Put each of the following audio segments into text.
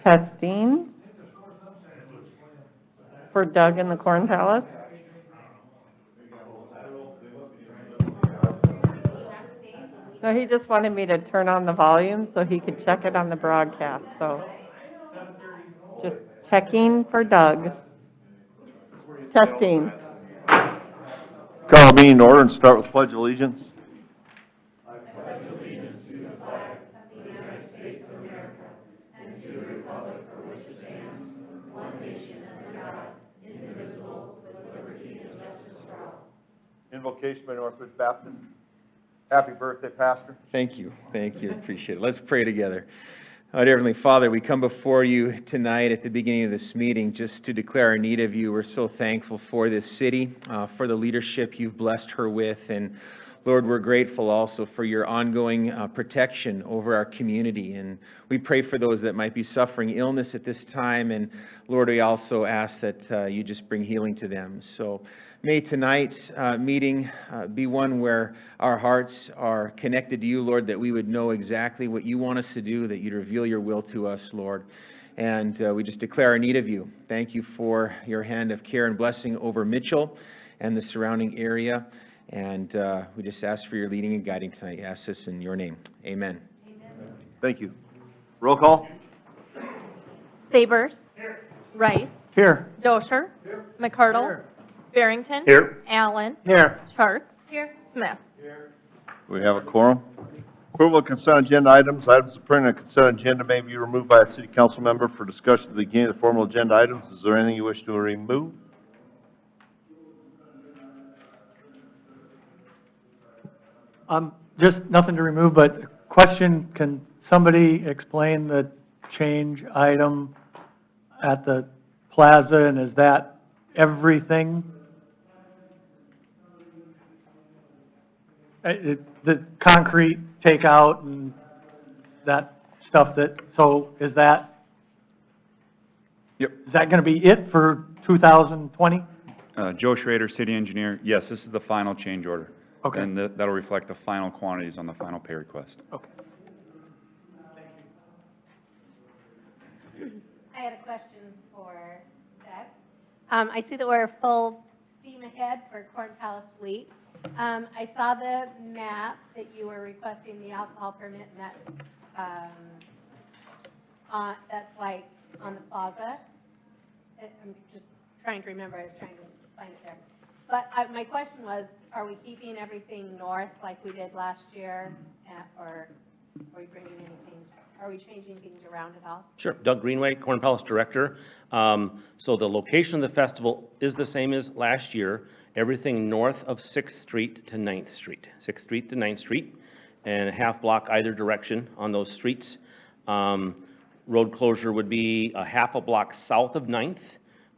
Testing for Doug in the Corn Palace. No, he just wanted me to turn on the volume so he could check it on the broadcast. So just checking for Doug. Testing. Call a meeting to order and start with Pledge of Allegiance. I pledge allegiance to the flag of the United States of America and to the republic for which it stands, one nation under God, indivisible, with liberty and justice for all. Invocation by Northridge Baptist. Happy birthday, Pastor. Thank you. Thank you. Appreciate it. Let's pray together. Dear Heavenly Father, we come before you tonight at the beginning of this meeting just to declare our need of you. We're so thankful for this city, for the leadership you've blessed her with. And Lord, we're grateful also for your ongoing protection over our community. And we pray for those that might be suffering illness at this time. And Lord, we also ask that you just bring healing to them. So may tonight's meeting be one where our hearts are connected to you, Lord, that we would know exactly what you want us to do, that you'd reveal your will to us, Lord. And we just declare our need of you. Thank you for your hand of care and blessing over Mitchell and the surrounding area. And we just ask for your leading and guiding tonight. I ask this in your name. Amen. Amen. Thank you. Roll call. Sabers. Here. Rice. Here. Dosher. Here. McCardle. Here. Barrington. Here. Allen. Here. Charts. Here. Smith. Here. We have a quorum. Approval of consent agenda items. Items appearing on the consent agenda may be removed by a city council member for discussion at the beginning of the formal agenda items. Is there anything you wish to remove? Just nothing to remove, but question, can somebody explain the change item at the plaza, and is that everything? The concrete takeout and that stuff so is that? Yep. Is that going to be it for 2020? Joe Schrader, city engineer. Yes, this is the final change order. Okay. And that'll reflect the final quantities on the final pay request. Okay. I had a question for Doug. I see that we're full steam ahead for Corn Palace Fleet. I saw the map that you were requesting the alcohol permit, and that's like on the plaza. I'm just trying to remember. I was trying to find it there. But my question was, are we keeping everything north like we did last year, or are we bringing anything? Are we changing things around at all? Sure. Doug Greenway, Corn Palace Director. So the location of the festival is the same as last year. Everything north of 6th Street to 9th Street. 6th Street to 9th Street, and a half block either direction on those streets. Road closure would be a half a block south of 9th.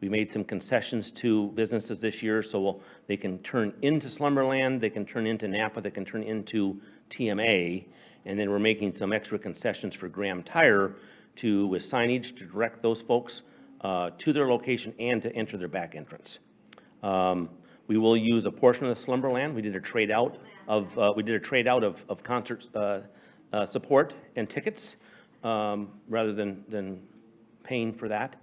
We made some concessions to businesses this year, so they can turn into Slumberland, they can turn into Napa, they can turn into TMA, and then we're making some extra concessions for Graham Tire with signage to direct those folks to their location and to enter their back entrance. We will use a portion of the Slumberland. We did a trade out of concert support and tickets rather than paying for that.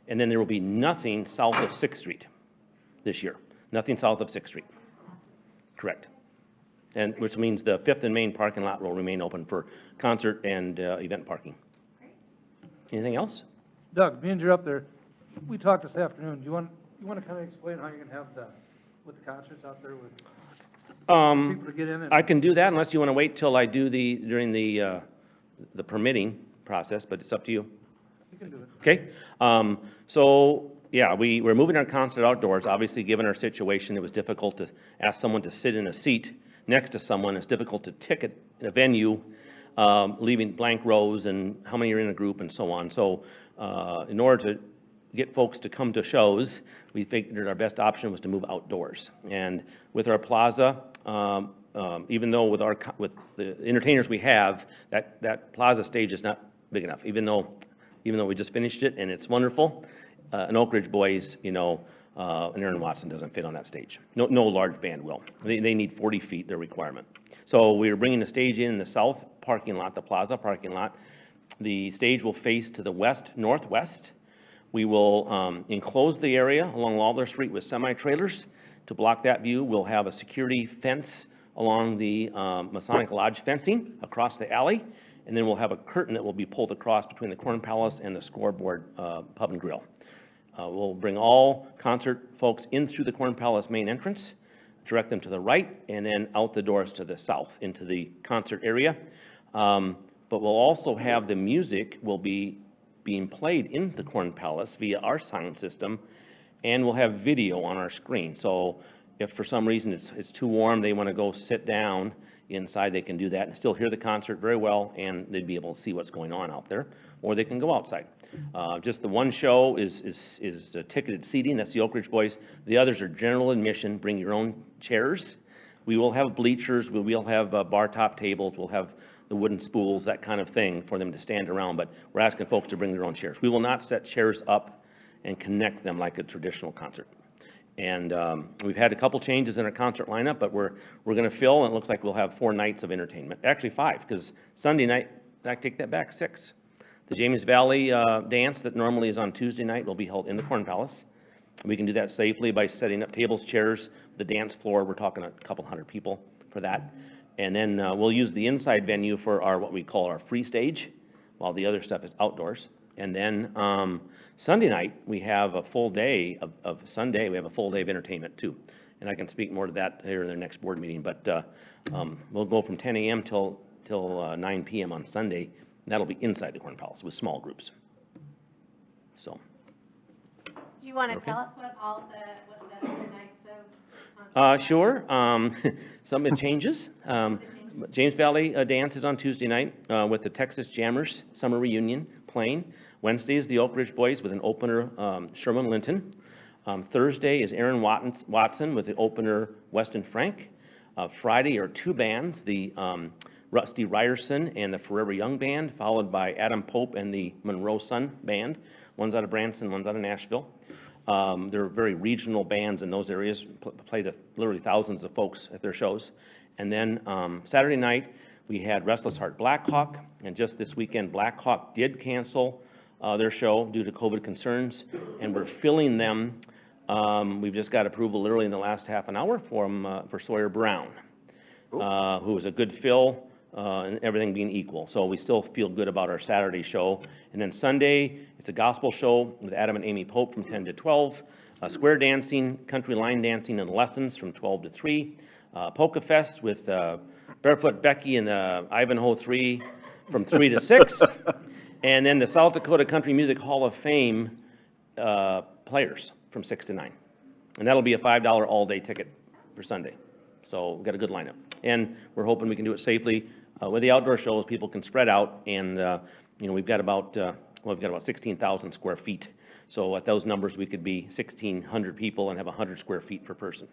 And then there will be nothing south of 6th Street this year. Nothing south of 6th Street. Correct. And which means the 5th and Main parking lot will remain open for concert and event parking. Anything else? Doug, being you're up there, we talked this afternoon. Do you want to kind of explain how you're going to have with the concerts out there with people to get in? I can do that unless you want to wait till I do during the permitting process, but it's up to you. You can do it. Okay. So yeah, we're moving our concert outdoors. Obviously, given our situation, it was difficult to ask someone to sit in a seat next to someone. It's difficult to ticket a venue, leaving blank rows and how many are in a group and so on. So in order to get folks to come to shows, we figured our best option was to move outdoors. And with our plaza, even though with the entertainers we have, that plaza stage is not big enough. Even though we just finished it and it's wonderful, an Oak Ridge Boys, an Aaron Watson doesn't fit on that stage. No large band will. They need 40 feet, their requirement. So we're bringing the stage in the south parking lot, the plaza parking lot, The stage will face to the west-northwest. We will enclose the area along Lawler Street with semi-trailers. To block that view, we'll have a security fence along the Masonic Lodge fencing across the alley, and then we'll have a curtain that will be pulled across between the Corn Palace and the Scoreboard Pub and Grill. We'll bring all concert folks in through the Corn Palace main entrance, direct them to the right, and then out the doors to the south into the concert area. But we'll also have the music will be being played in the Corn Palace via our sound system, and we'll have video on our screen. So if for some reason it's too warm, they want to go sit down inside, they can do that and still hear the concert very well, and they'd be able to see what's going on out there, or they can go outside. Just the one show is ticketed seating, that's the Oak Ridge Boys. The others are general admission, bring your own chairs. We will have bleachers, we will have bar top tables, we'll have the wooden spools, that kind of thing for them to stand around, but we're asking folks to bring their own chairs. We will not set chairs up and connect them like a traditional concert. And we've had a couple changes in our concert lineup, but we're going to fill, and it looks like we'll have 4 nights of entertainment. Actually 5, because Sunday night, I take that back, 6. The James Valley dance that normally is on Tuesday night will be held in the Corn Palace. We can do that safely by setting up tables, chairs, the dance floor. We're talking a couple hundred people for that. And then we'll use the inside venue for our what we call our free stage, while the other stuff is outdoors. And then Sunday night, we have a full day of Sunday, we have a full day of entertainment too. And I can speak more to that here in the next board meeting, but we'll go from 10 a.m. till 9 p.m. on Sunday, and that'll be inside the Corn Palace with small groups. So. Do you want to tell us what the other nights of? Sure. Some of the changes. James Valley Dance is on Tuesday night with the Texas Jammers Summer Reunion playing. Wednesday is the Oak Ridge Boys with an opener, Sherman Linton. Thursday is Aaron Watson with the opener, Weston Frank. Friday are 2 bands, the Rusty Ryerson and the Forever Young Band, followed by Adam Pope and the Monroe Sun Band. One's out of Branson, one's out of Nashville. They're very regional bands in those areas, play to literally thousands of folks at their shows. And then Saturday night, we had Restless Heart Blackhawk, and just this weekend, Blackhawk did cancel their show due to COVID concerns, and we're filling them. We've just got approval literally in the last half an hour for Sawyer Brown, who was a good fill, and everything being equal. So we still feel good about our Saturday show. And then Sunday, it's a gospel show with Adam and Amy Pope from 10 to 12, square dancing, country line dancing and lessons from 12 to 3, Polka Fest with Barefoot Becky and Ivanhoe 3 from 3 to 6, and then the South Dakota Country Music Hall of Fame players from 6 to 9. And that'll be a $5 all-day ticket for Sunday. So we've got a good lineup. And we're hoping we can do it safely. With the outdoor shows, people can spread out, and we've got about 16,000 square feet. So at those numbers, we could be 1,600 people and have 100 square feet per person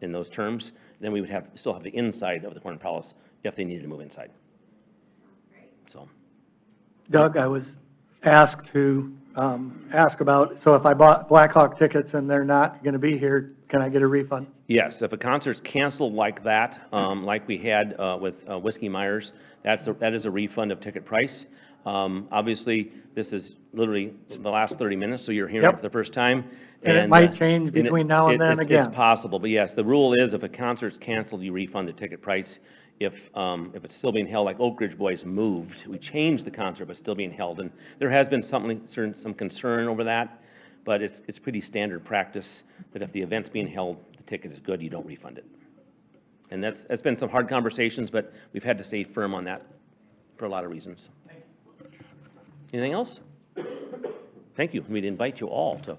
in those terms. Then we would still have the inside of the Corn Palace if they needed to move inside. So, Doug, I was asked to ask about, so if I bought Blackhawk tickets and they're not going to be here, can I get a refund? Yes, if a concert's canceled like that, like we had with Whiskey Myers, that is a refund of ticket price. Obviously, this is literally the last 30 minutes, so you're hearing it for the first time. And it might change between now and then again. It's possible, but yes, the rule is if a concert's canceled, you refund the ticket price. If it's still being held, like Oak Ridge Boys moved, we changed the concert, but still being held. And there has been some concern over that, but it's pretty standard practice that if the event's being held, the ticket is good, you don't refund it. And that's been some hard conversations, but we've had to stay firm on that for a lot of reasons. Anything else? Thank you. We'd invite you all to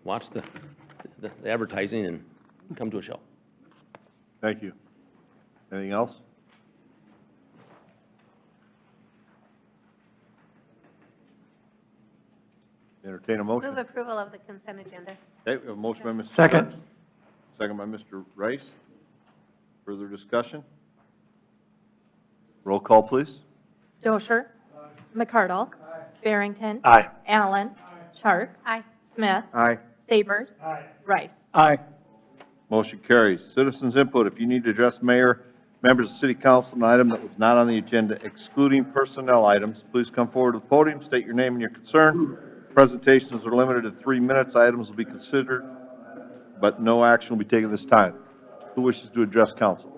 watch the advertising and come to a show. Thank you. Anything else? Entertain a motion. Move approval of the consent agenda. Okay, we have a motion by Mr. Second. Stutz, second by Mr. Rice. Further discussion? Roll call, please. Dosher. McCardle. Barrington. Aye. Allen. Chark. Aye. Smith. Aye. Sabers. Rice. Aye. Motion carries. Citizens input, if you need to address mayor, Members of City Council, an item that was not on the agenda excluding personnel items, please come forward to the podium, state your name and your concern. Presentations are limited to 3 minutes. Items will be considered, but no action will be taken this time. Who wishes to address council?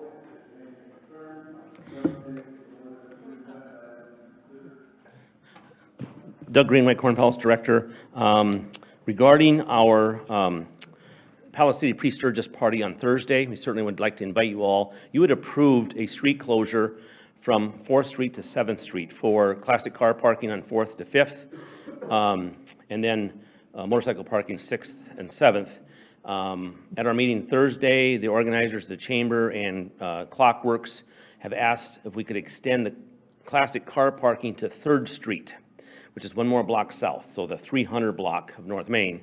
Doug Greenway, Corn Palace Director. Regarding our Palace City Pre-Sturgis party on Thursday, we certainly would like to invite you all. You had approved a street closure from 4th Street to 7th Street for classic car parking on 4th to 5th, and then motorcycle parking 6th and 7th. At our meeting Thursday, the organizers of the Chamber and Clockworks have asked if we could extend the classic car parking to 3rd Street, which is one more block south, so the 300 block of North Main.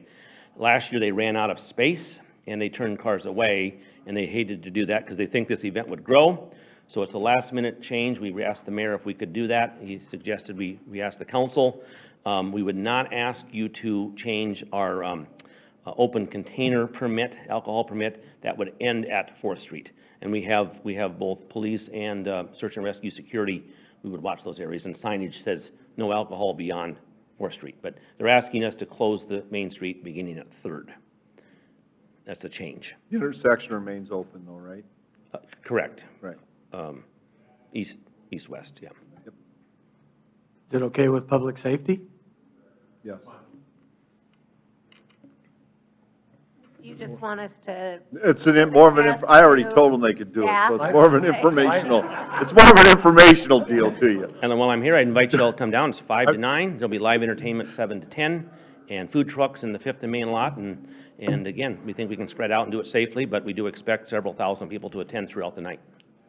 Last year they ran out of space and they turned cars away, and they hated to do that because they think this event would grow. So it's a last minute change. We asked the mayor if we could do that. He suggested we ask the council. We would not ask you to change our open container permit, alcohol permit, that would end at 4th Street. And we have both police and search and rescue security. We would watch those areas, and signage says no alcohol beyond 4th Street. But they're asking us to close the Main Street beginning at 3rd. That's a change. The intersection remains open though, right? Correct. Right. East-west, yeah. Yep. Is it okay with public safety? Yes. You just want us to, It's more of an, I already told them they could do it, so it's more of an informational, it's more of an informational deal to you. And then while I'm here, I invite you all to come down. It's 5 to 9. There'll be live entertainment 7 to 10, and food trucks in the 5th and Main lot. And again, we think we can spread out and do it safely, but we do expect several thousand people to attend throughout the night.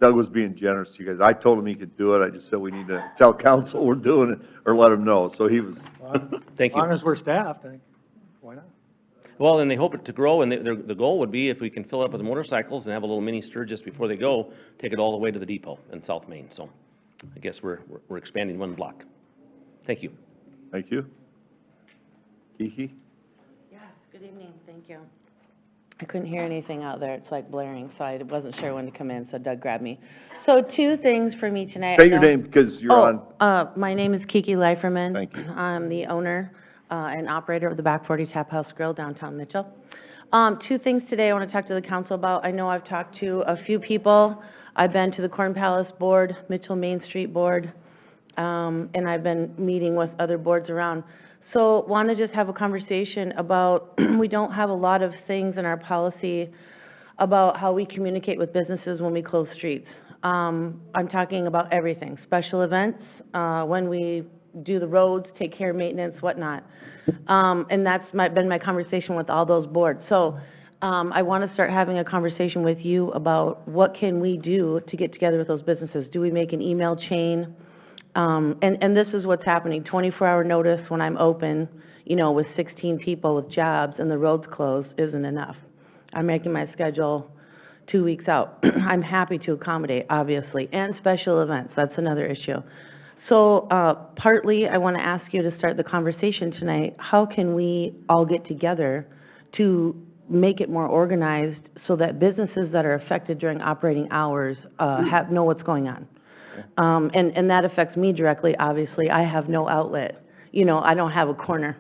Doug was being generous to you guys. I told him he could do it. I just said we need to tell council we're doing it, or let him know. So he was. Thank you. As long as we're staffed, why not? Well, and they hope it to grow, and the goal would be if we can fill it up with motorcycles and have a little mini Sturgis before they go, take it all the way to the depot in South Main. So I guess we're expanding one block. Thank you. Thank you. Kiki? Yes, good evening, thank you. I couldn't hear anything out there, it's like blaring, so I wasn't sure when to come in, so Doug grabbed me. So 2 things for me tonight. Say your name because you're on. My name is Kiki Leiferman. Thank you. I'm the owner and operator of the Back 40 Tap House Grill downtown Mitchell. 2 things today I want to talk to the council about. I know I've talked to a few people. I've been to the Corn Palace Board, Mitchell Main Street Board, and I've been meeting with other boards around. So want to just have a conversation about, we don't have a lot of things in our policy about how we communicate with businesses when we close streets. I'm talking about everything, special events, when we do the roads, take care of maintenance, whatnot. And that's been my conversation with all those boards. So I want to start having a conversation with you about what can we do to get together with those businesses. Do we make an email chain? And this is what's happening, 24-hour notice when I'm open, with 16 people with jobs and the roads closed isn't enough. I'm making my schedule 2 weeks out. I'm happy to accommodate, obviously, and special events, that's another issue. So partly, I want to ask you to start the conversation tonight. How can we all get together to make it more organized so that businesses that are affected during operating hours know what's going on? And that affects me directly, obviously. I have no outlet. I don't have a corner,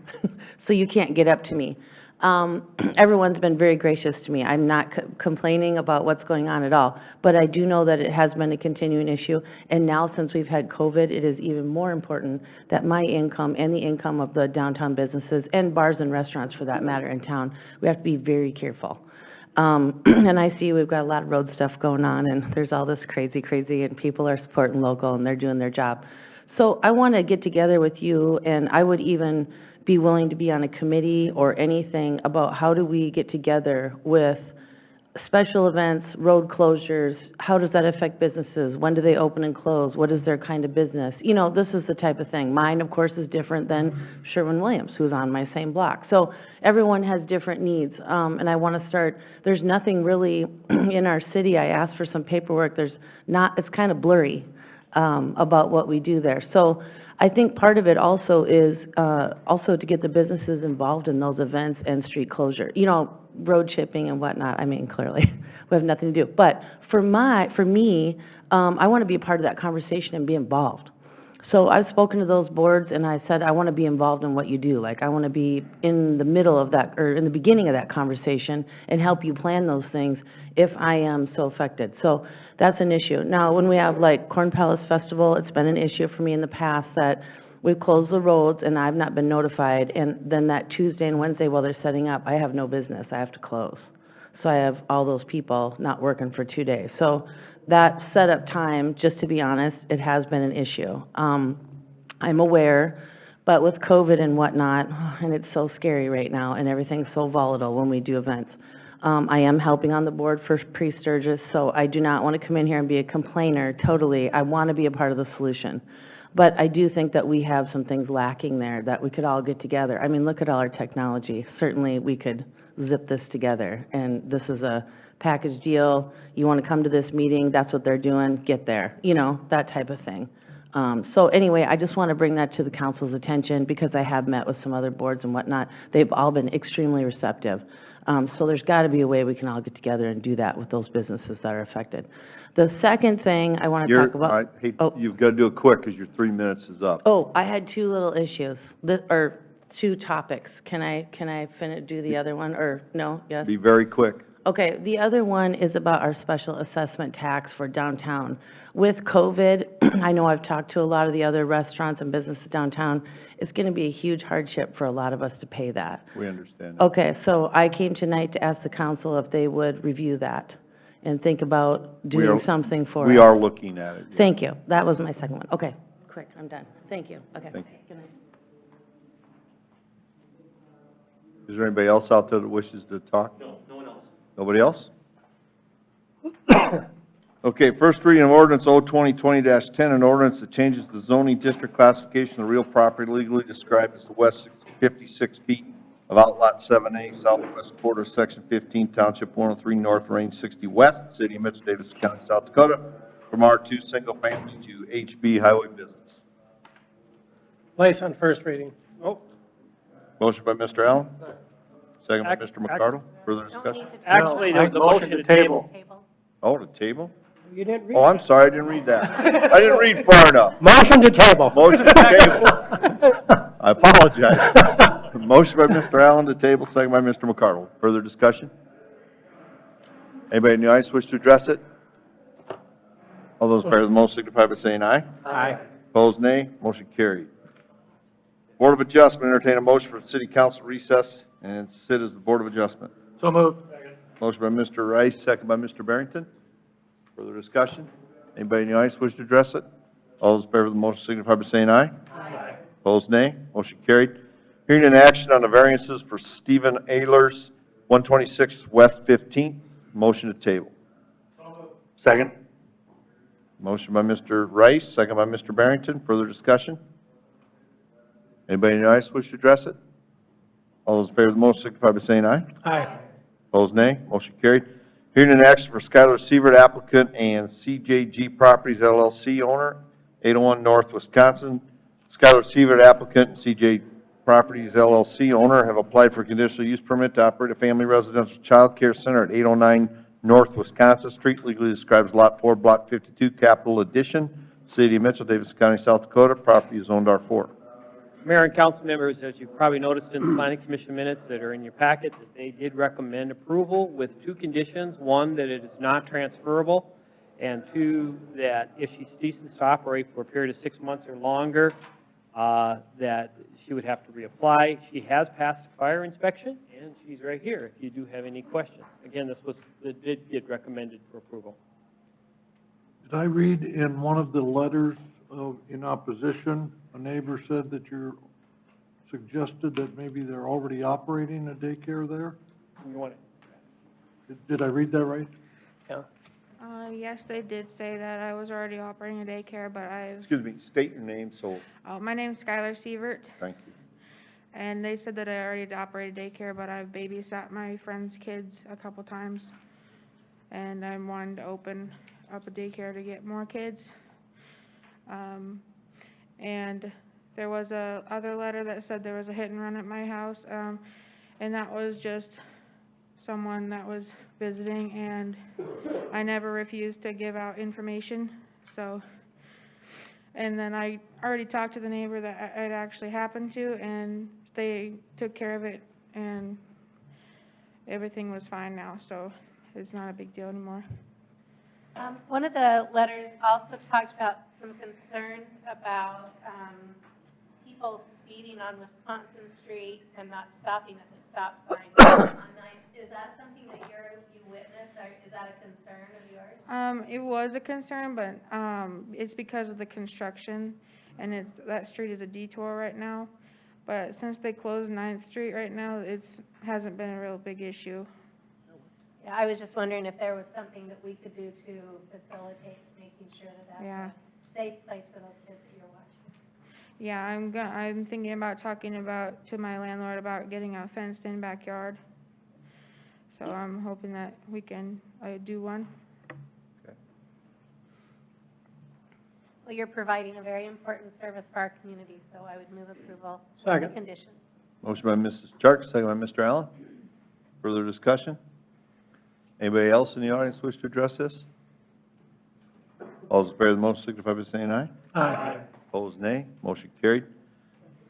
so you can't get up to me. Everyone's been very gracious to me. I'm not complaining about what's going on at all, but I do know that it has been a continuing issue, and now since we've had COVID, it is even more important that my income and the income of the downtown businesses and bars and restaurants, for that matter, in town, we have to be very careful. And I see we've got a lot of road stuff going on, and there's all this crazy, and people are supporting local, and they're doing their job. So I want to get together with you, and I would even be willing to be on a committee or anything about how do we get together with special events, road closures, how does that affect businesses? When do they open and close? What is their kind of business? This is the type of thing. Mine, of course, is different than Sherwin-Williams, who's on my same block. So everyone has different needs, and I want to start, there's nothing really in our city. I asked for some paperwork. It's kind of blurry about what we do there. So I think part of it also is, also to get the businesses involved in those events and street closure. You know, road chipping and whatnot, I mean, clearly, we have nothing to do. But for me, I want to be a part of that conversation and be involved. So I've spoken to those boards, and I said, I want to be involved in what you do. Like, I want to be in the middle of that, or in the beginning of that conversation, and help you plan those things if I am so affected. So that's an issue. Now, when we have, like, Corn Palace Festival, it's been an issue for me in the past that we've closed the roads, and I've not been notified, and then that Tuesday and Wednesday while they're setting up, I have no business. I have to close. So I have all those people not working for 2 days. So that setup time, just to be honest, it has been an issue. I'm aware, but with COVID and whatnot, and it's so scary right now, and everything's so volatile when we do events. I am helping on the board for Pre-Sturgis, so I do not want to come in here and be a complainer totally. I want to be a part of the solution. But I do think that we have some things lacking there that we could all get together. I mean, look at all our technology. Certainly, we could zip this together, and this is a package deal. You want to come to this meeting, that's what they're doing, get there, you know, that type of thing. So anyway, I just want to bring that to the council's attention because I have met with some other boards and whatnot. They've all been extremely receptive. So there's got to be a way we can all get together and do that with those businesses that are affected. The second thing I want to talk about... You've got to do it quick because your 3 minutes is up. Oh, I had two little issues, or two topics. Can I do the other one, or no? Yes? Be very quick. Okay, the other one is about our special assessment tax for downtown. With COVID, I know I've talked to a lot of the other restaurants and businesses downtown. It's going to be a huge hardship for a lot of us to pay that. We understand that. Okay, so I came tonight to ask the council if they would review that and think about doing something for us. We are looking at it. Yeah. Thank you. That was my second one. Okay, quick, I'm done. Thank you. Okay. Thank you. Good night. Is there anybody else out there that wishes to talk? No, no one else. Nobody else? Okay, first reading of ordinance 02020-10, an ordinance that changes the zoning district classification of real property legally described as the west 56 feet of outlot 7A, southwest quarter, section 15, township 103 north, range 60 west, city of Mitchell, Davis County, South Dakota, from R2 single family to HB highway business. Place on first reading. Motion by Mr. Allen, second by Mr. McCardle. Further discussion? Actually, there's a motion to table. Oh, to table? You didn't read Oh, I'm sorry, I didn't read that. I didn't read far enough. Motion to table. Motion to table. I apologize. Motion by Mr. Allen to table, second by Mr. McCardle. Further discussion? Anybody in the audience wish to address it? All those in favor of the motion signify by saying aye. Aye. Opposed, nay. Motion carried. Board of Adjustment, entertain a motion for the city council recess and sit as the Board of Adjustment. So moved. Motion by Mr. Rice, second by Mr. Barrington. Further discussion? Anybody in the audience wish to address it? All those in favor of the motion signify by saying aye. Aye. Opposed, nay. Motion carried. Hearing and action on the variances for Stephen Ehlers, 126 West 15th. Motion to table. Second. Motion by Mr. Rice, second by Mr. Barrington. Further discussion? Anybody in the audience wish to address it? All those in favor of the motion signify by saying aye. Aye. Opposed, nay. Motion carried. Hearing an action for Skylar Sievert, applicant, and CJG Properties LLC owner, 801 North, Wisconsin. Skylar Sievert, applicant, and CJ Properties LLC owner have applied for a conditional use permit to operate a family residential child care center at 809 North Wisconsin Street, legally described as Lot 4, Block 52, Capital Edition, City of Mitchell, Davis County, South Dakota. Property is zoned R4. Mayor and council members, as you've probably noticed in the planning commission minutes that are in your packet, that they did recommend approval with two conditions. One, that it is not transferable, and two, that if she ceases to operate for a period of 6 months or longer, that she would have to reapply. She has passed fire inspection, and she's right here if you do have any questions. Again, this did get recommended for approval. Did I read in one of the letters in opposition, a neighbor said that you suggested that maybe they're already operating a daycare there? You want it? Did I read that right? Yeah. Yes, they did say that I was already operating a daycare, but Excuse me, state your name, so, my name's Skylar Sievert, thank you. and they said that I already operated daycare, but I've babysat my friend's kids a couple times, and I'm wanting to open up a daycare to get more kids. And there was a other letter that said there was a hit and run at my house, and that was just someone that was visiting, and I never refused to give out information, so. And then I already talked to the neighbor that it actually happened to, and they took care of it, and everything was fine now, so it's not a big deal anymore. One of the letters also talked about some concerns about people speeding on Wisconsin Street and not stopping at the stop sign. Is that something that you witnessed, or is that a concern of yours? It was a concern, but it's because of the construction, and that street is a detour right now. But since they closed 9th Street right now, it hasn't been a real big issue. Yeah, I was just wondering if there was something that we could do to facilitate making sure that that's a safe place for those kids that you're watching. Yeah, I'm thinking about talking to my landlord about getting a fenced-in backyard. So I'm hoping that we can do one. Well, you're providing a very important service for our community, so I would move approval with Second. the conditions. Motion by Mrs. Chark, second by Mr. Allen. Further discussion? Anybody else in the audience wish to address this? All those in favor of the motion signify by saying aye. Aye. Opposed, nay. Motion carried.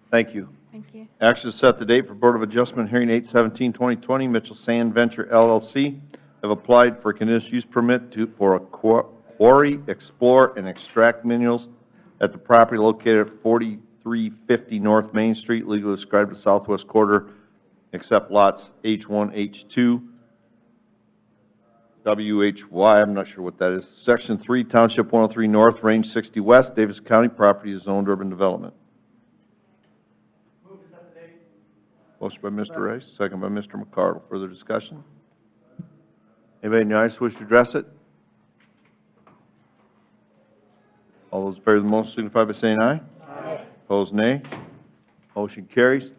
Thank you. Thank you. Action to set the date for Board of Adjustment hearing 8/17/2020. Mitchell Sand Venture LLC have applied for a conditional use permit for a quarry, explore, and extract minerals at the property located at 4350 North Main Street, legally described as southwest quarter, except lots H1, H2, WHY, I'm not sure what that is. Section 3, Township 103 North, Range 60 West, Davis County. Property is zoned urban development. Motion by Mr. Rice, second by Mr. McCardle. Further discussion? Anybody in the audience wish to address it? All those in favor of the motion signify by saying aye. Aye. Opposed, nay. Motion carries.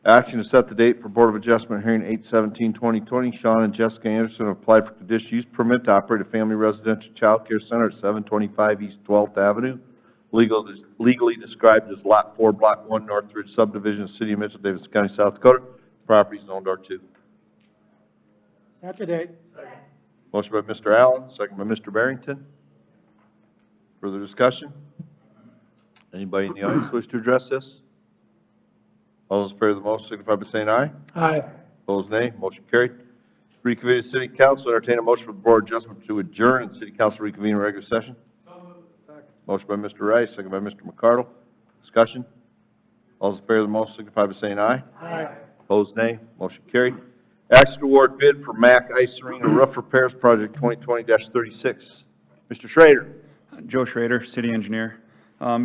Action to set the date for Board of Adjustment hearing 8/17/2020. Sean and Jessica Anderson have applied for conditional use permit to operate a family residential child care center at 725 East 12th Avenue, legally described as Lot 4, Block 1, Northridge Subdivision, City of Mitchell, Davis County, South Dakota. Property is zoned R2. Set the date. Motion by Mr. Allen, second by Mr. Barrington. Further discussion? Anybody in the audience wish to address this? All those in favor of the motion signify by saying aye. Aye. Opposed, nay. Motion carried. Reconvene City Council. Entertain a motion for the Board of Adjustment to adjourn and City Council reconvene in regular session. Motion by Mr. Rice, second by Mr. McCardle. Discussion? All those in favor of the motion signify by saying aye. Aye. Opposed, nay. Motion carried. Action to award bid for MAC Ice Arena Roof Repairs Project 2020-36. Mr. Schrader. Joe Schrader, City Engineer.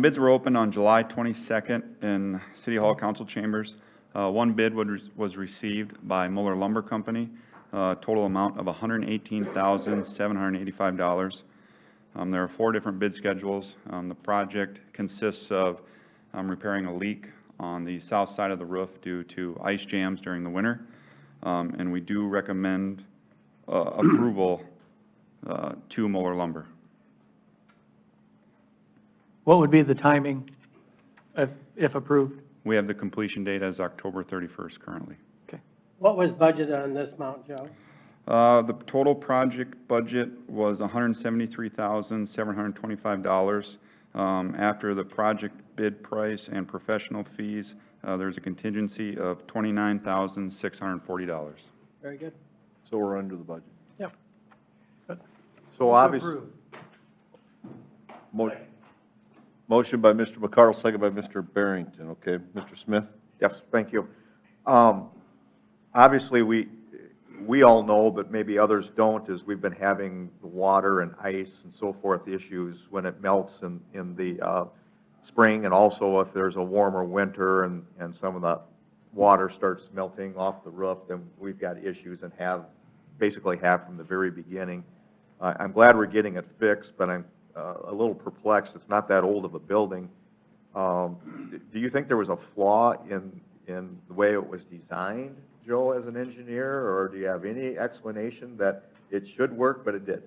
Bids were opened on July 22nd in City Hall Council Chambers. One bid was received by Mueller Lumber Company, total amount of $118,785. There are 4 different bid schedules. The project consists of repairing a leak on the south side of the roof due to ice jams during the winter. And we do recommend approval to Mueller Lumber. What would be the timing if approved? We have the completion date as October 31st currently. What was budgeted on this amount, Joe? The total project budget was $173,725. After the project bid price and professional fees, there's a contingency of $29,640. Very good. So we're under the budget. Yep. So obviously, motion by Mr. McCardle, second by Mr. Barrington. Okay, Mr. Smith? Yes, thank you. Obviously, we all know, but maybe others don't, is we've been having the water and ice and so forth issues when it melts in the spring, and also if there's a warmer winter and some of the water starts melting off the roof, then we've got issues and basically have from the very beginning. I'm glad we're getting it fixed, but I'm a little perplexed. It's not that old of a building. Do you think there was a flaw in the way it was designed, Joe, as an engineer, or do you have any explanation that it should work, but it didn't?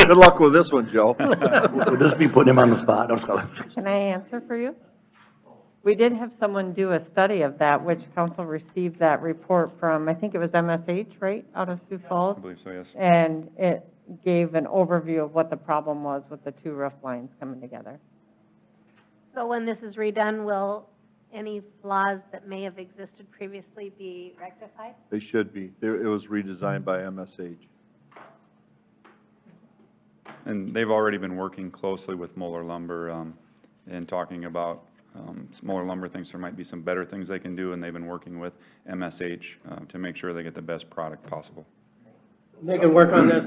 Good luck with this one, Joe. Would this be putting him on the spot? I'm sorry. Can I answer for you? We did have someone do a study of that, which council received that report from, I think it was MSH, right, out of Sioux Falls? I believe so, yes. And it gave an overview of what the problem was with the two roof lines coming together. So when this is redone, will any flaws that may have existed previously be rectified? They should be. It was redesigned by MSH. And they've already been working closely with Moeller Lumber and talking about Moeller Lumber thinks there might be some better things they can do, and they've been working with MSH to make sure they get the best product possible. They can work on this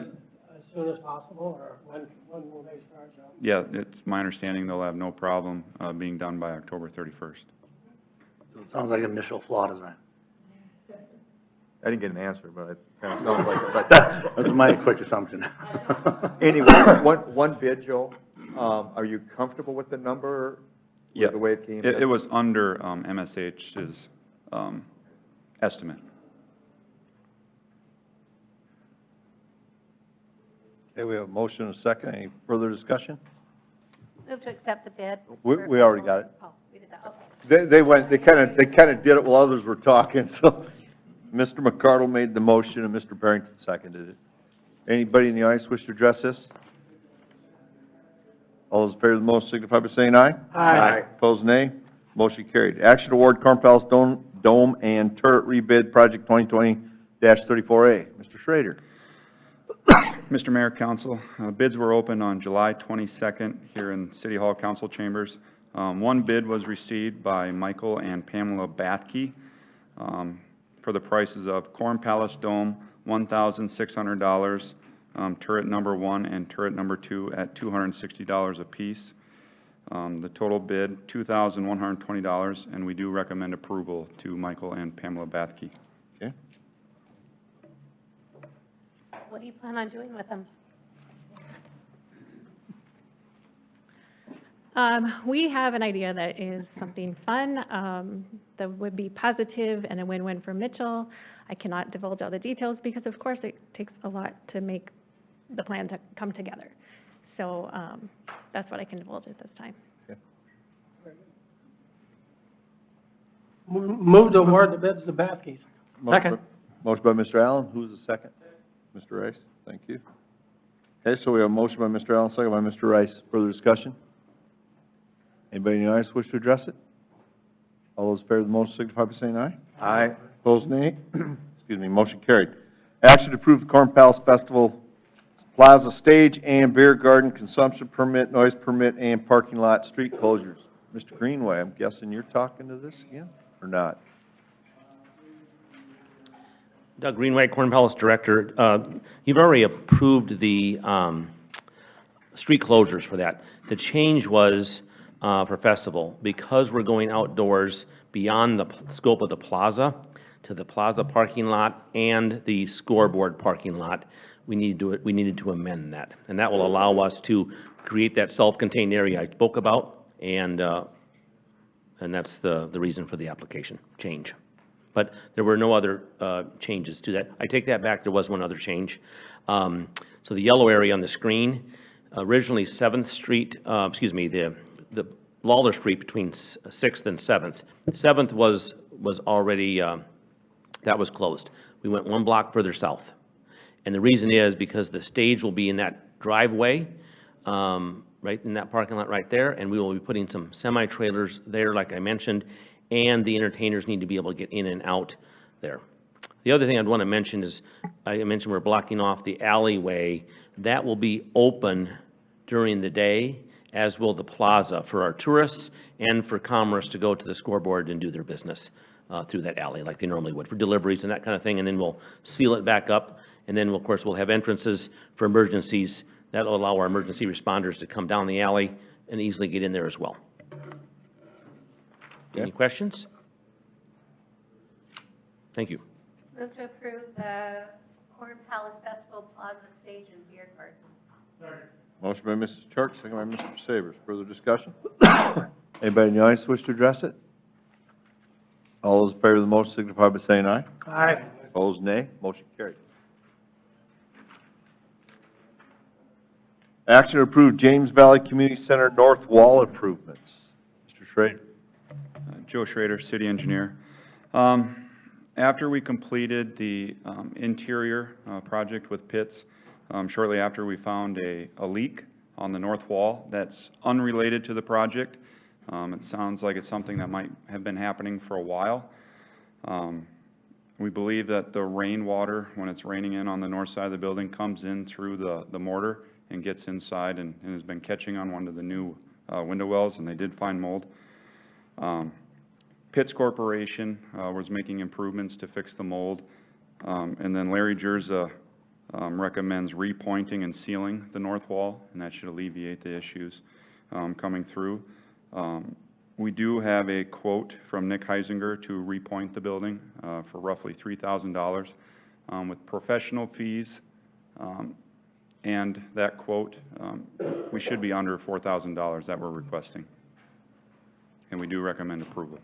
as soon as possible, or when will they start? Yeah, it's my understanding they'll have no problem being done by October 31st. So it sounds like an initial flaw design. I didn't get an answer, but it kind of sounds like it. But That's my quick assumption. anyway, one bid, Joe. Are you comfortable with the number? Yeah, the way it came in? it was under MSH's estimate. Okay, we have a motion and a second. Any further discussion? Move to accept the bid. We already got it. Oh, we did that, okay. They kind of did it while others were talking, so Mr. McCardle made the motion and Mr. Barrington seconded it. Anybody in the audience wish to address this? All those in favor of the motion signify by saying aye. Aye. Opposed, nay. Motion carried. Action to award Corn Palace Dome and Turret Rebid Project 2020-34A. Mr. Schrader. Mr. Mayor, Council, bids were opened on July 22nd here in City Hall Council Chambers. One bid was received by Michael and Pamela Bathke for the prices of Corn Palace Dome, $1,600, turret number 1 and turret number 2 at $260 apiece. The total bid, $2,120, and we do recommend approval to Michael and Pamela Bathke. Okay. What do you plan on doing with them? We have an idea that is something fun, that would be positive and a win-win for Mitchell. I cannot divulge all the details because, of course, it takes a lot to make the plan to come together. So that's what I can divulge at this time. Okay. Move to award the bids to Bathke's. Second. Motion by Mr. Allen. Who's the second? Mr. Rice. Thank you. Okay, so we have a motion by Mr. Allen, second by Mr. Rice. Further discussion? Anybody in the audience wish to address it? All those in favor of the motion signify by saying aye. Aye. Opposed, nay. Excuse me, motion carried. Action to approve the Corn Palace Festival Plaza Stage and Beer Garden Consumption Permit, Noise Permit, and Parking Lot Street Closures. Mr. Greenway, I'm guessing you're talking to this again, or not? Doug Greenway, Corn Palace Director. You've already approved the street closures for that. The change was for festival, because we're going outdoors beyond the scope of the plaza to the plaza parking lot and the scoreboard parking lot. We needed to amend that, and that will allow us to create that self-contained area I spoke about, and that's the reason for the application change. But there were no other changes to that. I take that back, there was one other change. So the yellow area on the screen, originally 7th Street, the Lawler Street between 6th and 7th. 7th was already, that was closed. We went one block further south. And the reason is because the stage will be in that driveway, right in that parking lot right there, and we will be putting some semi-trailers there, like I mentioned, and the entertainers need to be able to get in and out there. The other thing I'd want to mention is, I mentioned we're blocking off the alleyway. That will be open during the day, as will the plaza, for our tourists and for commerce to go to the scoreboard and do their business through that alley like they normally would for deliveries and that kind of thing, and then we'll seal it back up, and then of course we'll have entrances for emergencies. That will allow our emergency responders to come down the alley and easily get in there as well. Any questions? Thank you. Move to approve the Corn Palace Festival Plaza Stage and Beer Garden. Motion by Mrs. Turk, second by Mr. Savers. Further discussion? Anybody in the audience wish to address it? All those in favor of the motion signify by saying aye. Aye. Opposed, nay. Motion carried. Action to approve James Valley Community Center North Wall improvements. Mr. Schrader. Joe Schrader, city engineer. After we completed the interior project with pits, shortly after we found a leak on the north wall that's unrelated to the project. It sounds like it's something that might have been happening for a while. We believe that the rainwater, when it's raining in on the north side of the building, comes in through the mortar and gets inside and has been catching on one of the new window wells, and they did find mold. Pitts Corporation was making improvements to fix the mold, and then Larry Jerza recommends repointing and sealing the north wall, and that should alleviate the issues coming through. We do have a quote from Nick Heisinger to repoint the building for roughly $3,000 with professional fees, and that quote, we should be under $4,000 that we're requesting, and we do recommend approval.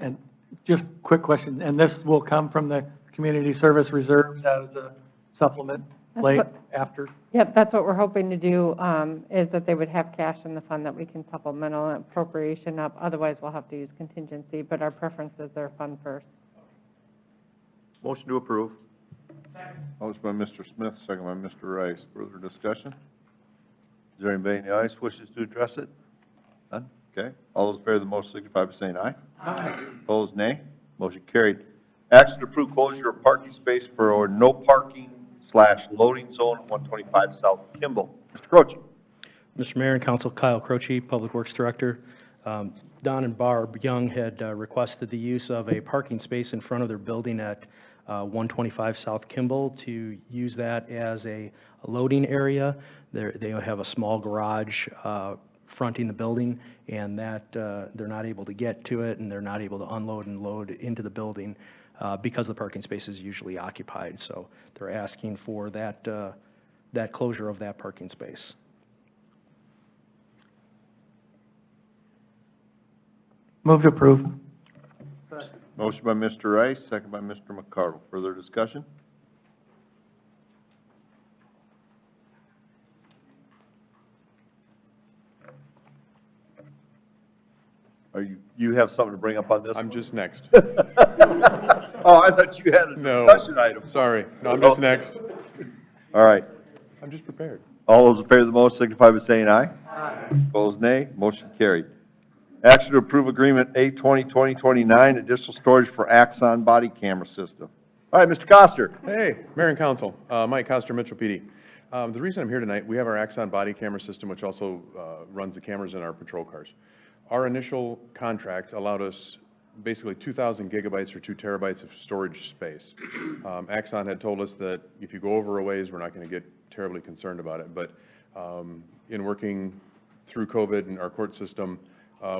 And just quick question, and this will come from the community service reserves as a supplement late after? Yep, that's what we're hoping to do, is that they would have cash in the fund that we can supplemental appropriation up. Otherwise, we'll have to use contingency, but our preference is their fund first. Motion to approve. Motion by Mr. Smith, second by Mr. Rice. Further discussion? Is there anybody in the audience wishes to address it? None? Okay. All those in favor of the motion signify by saying aye. Aye. Opposed, nay. Motion carried. Action to approve closure of parking space for no parking / loading zone 125 South Kimball. Mr. Croce. Mr. Mayor and Council, Kyle Croce, Public Works Director. Don and Barb Young had requested the use of a parking space in front of their building at 125 South Kimball to use that as a loading area. They have a small garage fronting the building, and that they're not able to get to it, and they're not able to unload and load into the building because the parking space is usually occupied. So they're asking for that, that closure of that parking space. Move to approve. Motion by Mr. Rice, second by Mr. McCardle. Further discussion? You have something to bring up on this? I'm just next. Oh, I thought you had a discussion item. Sorry. No, I'm just next. All right. I'm just prepared. All those in favor of the motion signify by saying aye. Aye. Opposed, nay. Motion carried. Action to approve agreement A20-2029, additional storage for Axon body camera system. All right, Mr. Coster. Hey, Mayor and Council, Mike Coster, Mitchell PD. The reason I'm here tonight, we have our Axon body camera system, which also runs the cameras in our patrol cars. Our initial contract allowed us basically 2,000 gigabytes or 2 terabytes of storage space. Axon had told us that if you go over a ways, we're not going to get terribly concerned about it. But in working through COVID and our court system,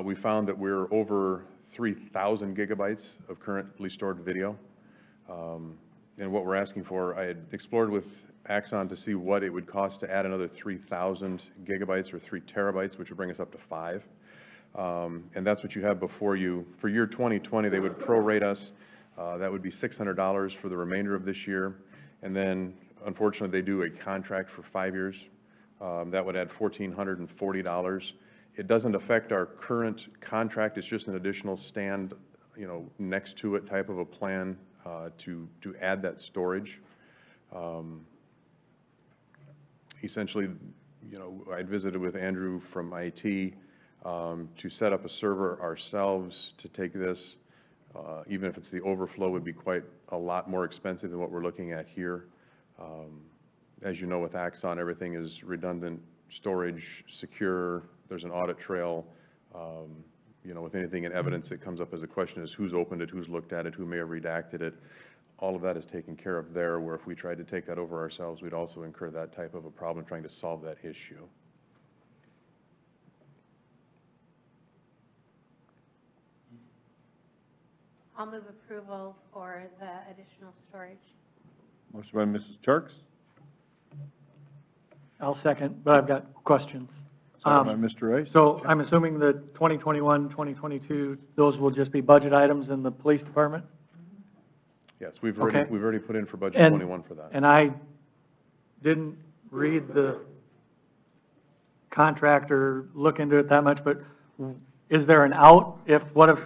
we found that we're over 3,000 gigabytes of currently stored video. And what we're asking for, I had explored with Axon to see what it would cost to add another 3,000 gigabytes or 3 terabytes, which would bring us up to 5. And that's what you have before you. For year 2020, they would prorate us. That would be $600 for the remainder of this year. And then, unfortunately, they do a contract for 5 years. That would add $1,440. It doesn't affect our current contract. It's just an additional stand, next to it type of a plan to add that storage. Essentially, I visited with Andrew from IT to set up a server ourselves to take this. Even if it's the overflow, would be quite a lot more expensive than what we're looking at here. As you know, with Axon, everything is redundant storage, secure. There's an audit trail. With anything in evidence that comes up as a question is who's opened it, who's looked at it, who may have redacted it. All of that is taken care of there, where if we tried to take that over ourselves, we'd also incur that type of a problem trying to solve that issue. I'll move approval for the additional storage. Motion by Mrs. Turks. I'll second, but I've got questions. Second by Mr. Rice. So I'm assuming that 2021, 2022, those will just be budget items in the police department? Yes, we've Okay. already put in for budget And- 21 for that. And I didn't read the contract or look into it that much, but is there an out what if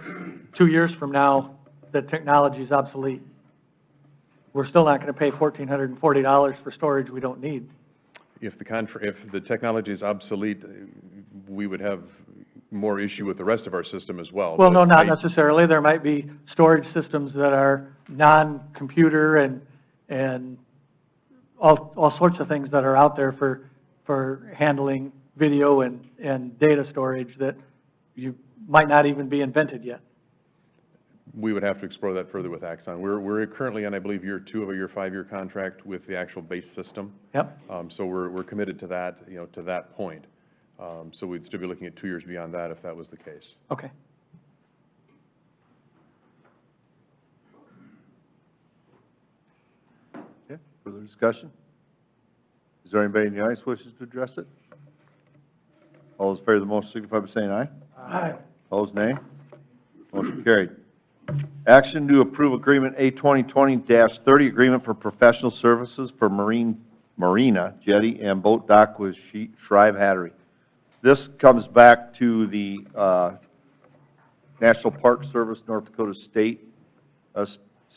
2 years from now, the technology is obsolete? We're still not going to pay $1,440 for storage we don't need. If the technology is obsolete, we would have more issue with the rest of our system as well. Well, But no, not necessarily. There might be storage systems that are non-computer and all sorts of things that are out there for handling video and data storage that you might not even be invented yet. We would have to explore that further with Axon. We're currently on, I believe, year 2 of your 5-year contract with the actual base system. Yep. So we're committed to that, to that point. So we'd still be looking at 2 years beyond that if that was the case. Okay. Okay, further discussion? Is there anybody in the audience wishes to address it? All those in favor of the motion signify by saying aye. Aye. Opposed, nay. Motion carried. Action to approve agreement A2020-30, agreement for professional services for marina, jetty, and boat dock with Shrive Hattery. This comes back to the National Park Service, North Dakota State,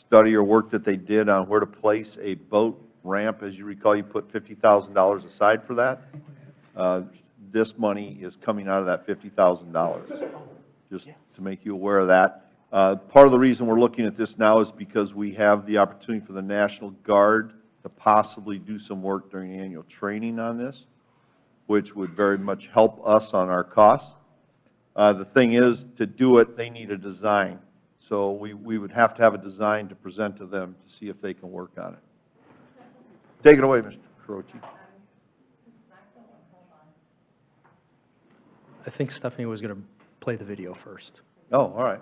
study or work that they did on where to place a boat ramp. As you recall, you put $50,000 aside for that. This money is coming out of that $50,000, just to make you aware of that. Part of the reason we're looking at this now is because we have the opportunity for the National Guard to possibly do some work during the annual training on this, which would very much help us on our costs. The thing is, to do it, they need a design. So we would have to have a design to present to them to see if they can work on it. Take it away, Mr. Croce. I think Stephanie was going to play the video first. Oh, all right.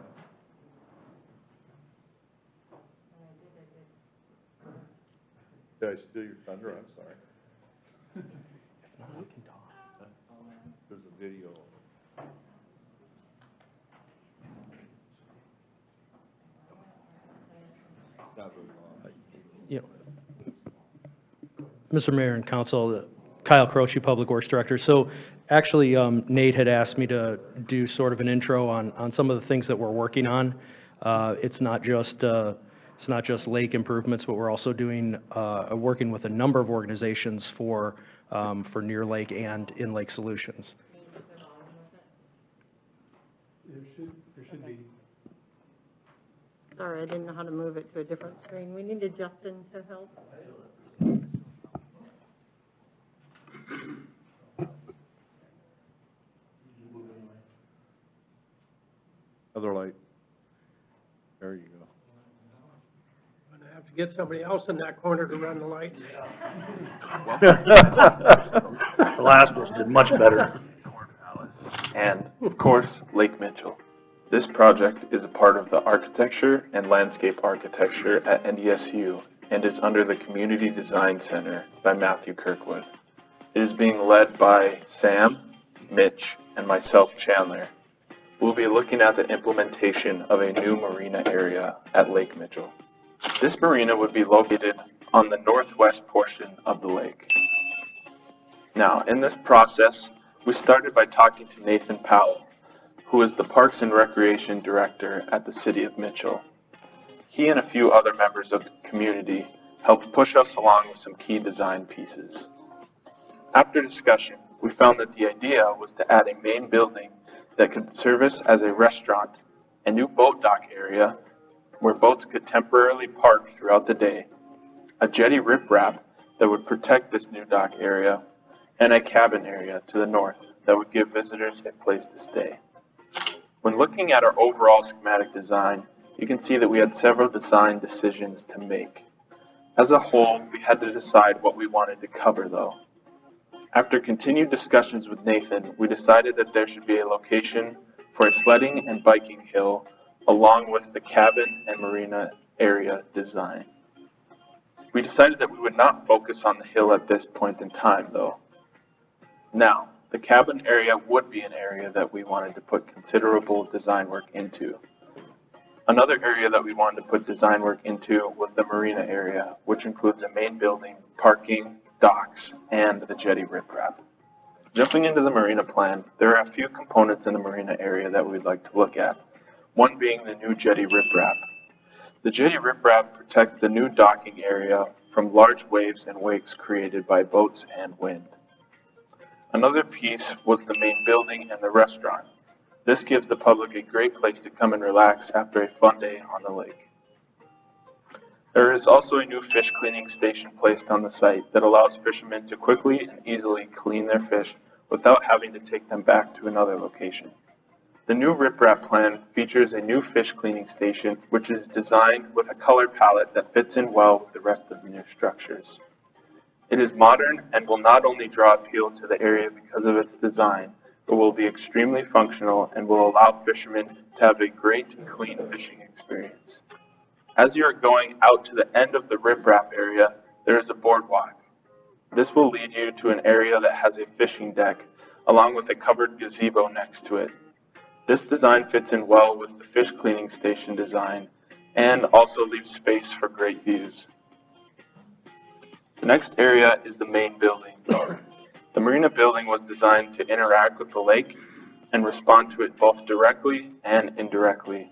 Did I steal your thunder? I'm sorry. If not, I can talk. There's a video. Not very long. You know, Mr. Mayor and Council, Kyle Croce, Public Works Director. So actually, Nate had asked me to do sort of an intro on some of the things that we're working on. It's not just lake improvements, but we're also doing working with a number of organizations for near lake and in lake solutions. There should be. Sorry, I didn't know how to move it to a different screen. We needed Justin to help. Other light. There you go. I'm going to have to get somebody else in that corner to run the lights. The last one did much better. And, of course, Lake Mitchell. This project is a part of the Architecture and Landscape Architecture at NDSU and is under the Community Design Center by Matthew Kirkwood. It is being led by Sam, Mitch, and myself, Chandler. We'll be looking at the implementation of a new marina area at Lake Mitchell. This marina would be located on the northwest portion of the lake. Now, in this process, we started by talking to Nathan Powell, who is the Parks and Recreation Director at the City of Mitchell. He and a few other members of the community helped push us along with some key design pieces. After discussion, we found that the idea was to add a main building that could service as a restaurant, a new boat dock area where boats could temporarily park throughout the day, a jetty riprap that would protect this new dock area, and a cabin area to the north that would give visitors a place to stay. When looking at our overall schematic design, you can see that we had several design decisions to make. As a whole, we had to decide what we wanted to cover though. After continued discussions with Nathan, we decided that there should be a location for a sledding and biking hill along with the cabin and marina area design. We decided that we would not focus on the hill at this point in time though. Now, the cabin area would be an area that we wanted to put considerable design work into. Another area that we wanted to put design work into was the marina area, which includes a main building, parking, docks, and the jetty riprap. Jumping into the marina plan, there are a few components in the marina area that we'd like to look at, one being the new jetty riprap. The jetty riprap protects the new docking area from large waves and wakes created by boats and wind. Another piece was the main building and the restaurant. This gives the public a great place to come and relax after a fun day on the lake. There is also a new fish cleaning station placed on the site that allows fishermen to quickly and easily clean their fish without having to take them back to another location. The new riprap plan features a new fish cleaning station which is designed with a color palette that fits in well with the rest of the new structures. It is modern and will not only draw appeal to the area because of its design, but will be extremely functional and will allow fishermen to have a great and clean fishing experience. As you are going out to the end of the riprap area, there is a boardwalk. This will lead you to an area that has a fishing deck, along with a covered gazebo next to it. This design fits in well with the fish cleaning station design and also leaves space for great views. The next area is the main building. The marina building was designed to interact with the lake and respond to it both directly and indirectly.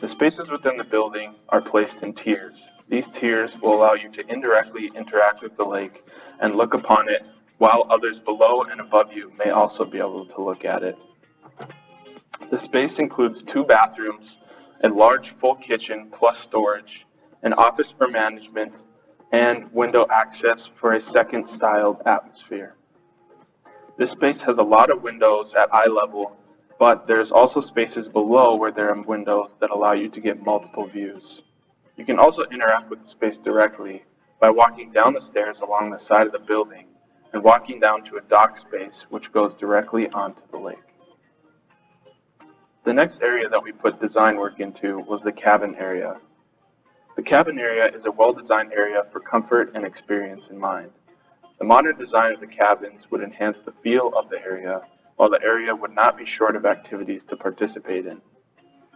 The spaces within the building are placed in tiers. These tiers will allow you to indirectly interact with the lake and look upon it, while others below and above you may also be able to look at it. The space includes 2 bathrooms, a large full kitchen plus storage, an office for management, and window access for a second styled atmosphere. This space has a lot of windows at eye level, but there's also spaces below where there are windows that allow you to get multiple views. You can also interact with the space directly by walking down the stairs along the side of the building and walking down to a dock space which goes directly onto the lake. The next area that we put design work into was the cabin area. The cabin area is a well-designed area for comfort and experience in mind. The modern design of the cabins would enhance the feel of the area, while the area would not be short of activities to participate in.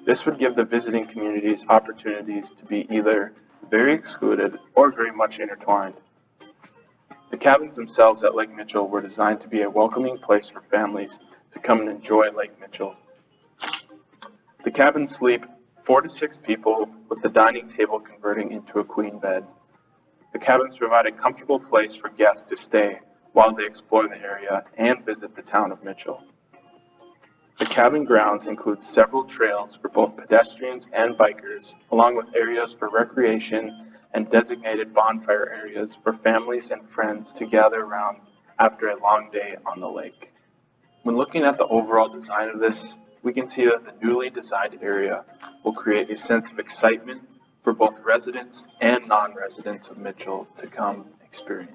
This would give the visiting communities opportunities to be either very excluded or very much intertwined. The cabins themselves at Lake Mitchell were designed to be a welcoming place for families to come and enjoy Lake Mitchell. The cabins sleep 4 to 6 people, with the dining table converting into a queen bed. The cabins provide a comfortable place for guests to stay while they explore the area and visit the town of Mitchell. The cabin grounds include several trails for both pedestrians and bikers, along with areas for recreation and designated bonfire areas for families and friends to gather around after a long day on the lake. When looking at the overall design of this, we can see that the newly designed area will create a sense of excitement for both residents and non-residents of Mitchell to come experience.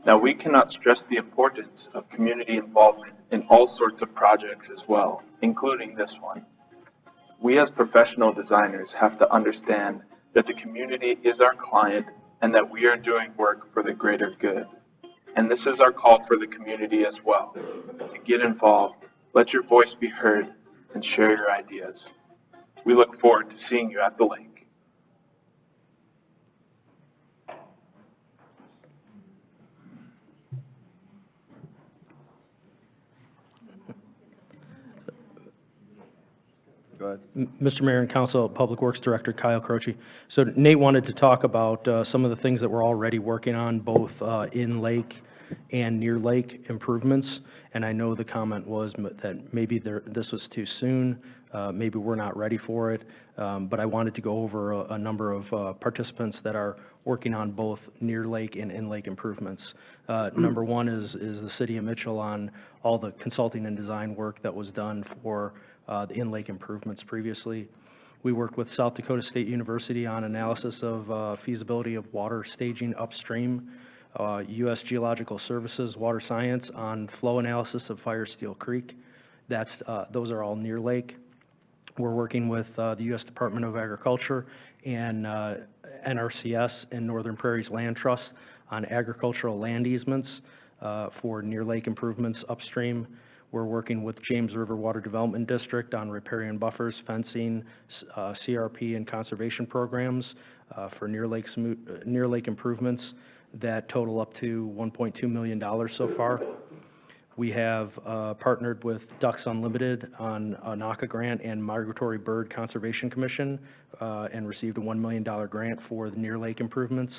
Now, we cannot stress the importance of community involvement in all sorts of projects as well, including this one. We as professional designers have to understand that the community is our client and that we are doing work for the greater good. And this is our call for the community as well, to get involved, let your voice be heard, and share your ideas. We look forward to seeing you at the lake. Go ahead. Mr. Mayor and Council, Public Works Director Kyle Croce. So Nate wanted to talk about some of the things that we're already working on, both in lake and near lake improvements. And I know the comment was that maybe this was too soon, maybe we're not ready for it. But I wanted to go over a number of participants that are working on both near lake and in lake improvements. Number one is the City of Mitchell on all the consulting and design work that was done for the in-lake improvements previously. We worked with South Dakota State University on analysis of feasibility of water staging upstream. U.S. Geological Services Water Science on flow analysis of Firesteel Creek. Those are all near lake. We're working with the U.S. Department of Agriculture and NRCS and Northern Prairies Land Trust on agricultural land easements for near lake improvements upstream. We're working with James River Water Development District on riparian buffers, fencing, CRP, and conservation programs for near lake improvements that total up to $1.2 million so far. We have partnered with Ducks Unlimited on a NACA grant and Migratory Bird Conservation Commission and received a $1 million grant for the near lake improvements.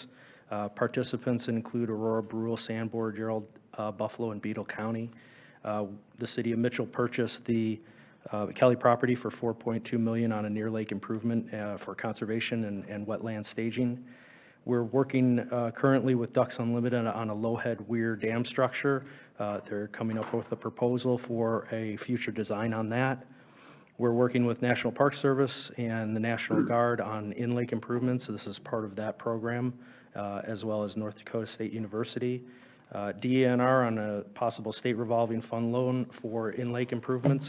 Participants include Aurora, Brule, Sanborn, Gerald, Buffalo, and Beetle County. The city of Mitchell purchased the Kelly property for $4.2 million on a near lake improvement for conservation and wetland staging. We're working currently with Ducks Unlimited on a low-head weir dam structure. They're coming up with a proposal for a future design on that. We're working with National Park Service and the National Guard on in-lake improvements. This is part of that program, as well as North Dakota State University. DENR on a possible state revolving fund loan for in-lake improvements.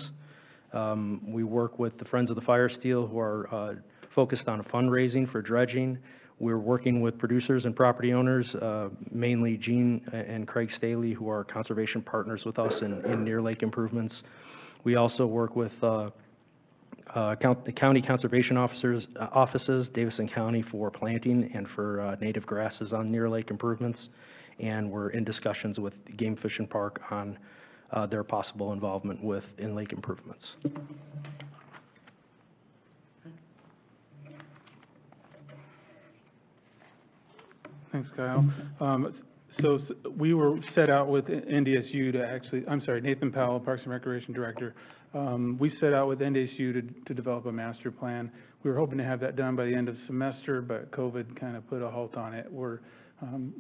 We work with the Friends of the Fire Steel, who are focused on fundraising for dredging. We're working with producers and property owners, mainly Gene and Craig Staley, who are conservation partners with us in near lake improvements. We also work with the county conservation offices, Davison County, for planting and for native grasses on near lake improvements. And we're in discussions with Game Fish and Park on their possible involvement with in-lake improvements. Thanks, Kyle. So we were set out with NDSU to actually, I'm sorry, Nathan Powell, Parks and Recreation Director. We set out with NDSU to develop a master plan. We were hoping to have that done by the end of the semester, but COVID kind of put a halt on it. We're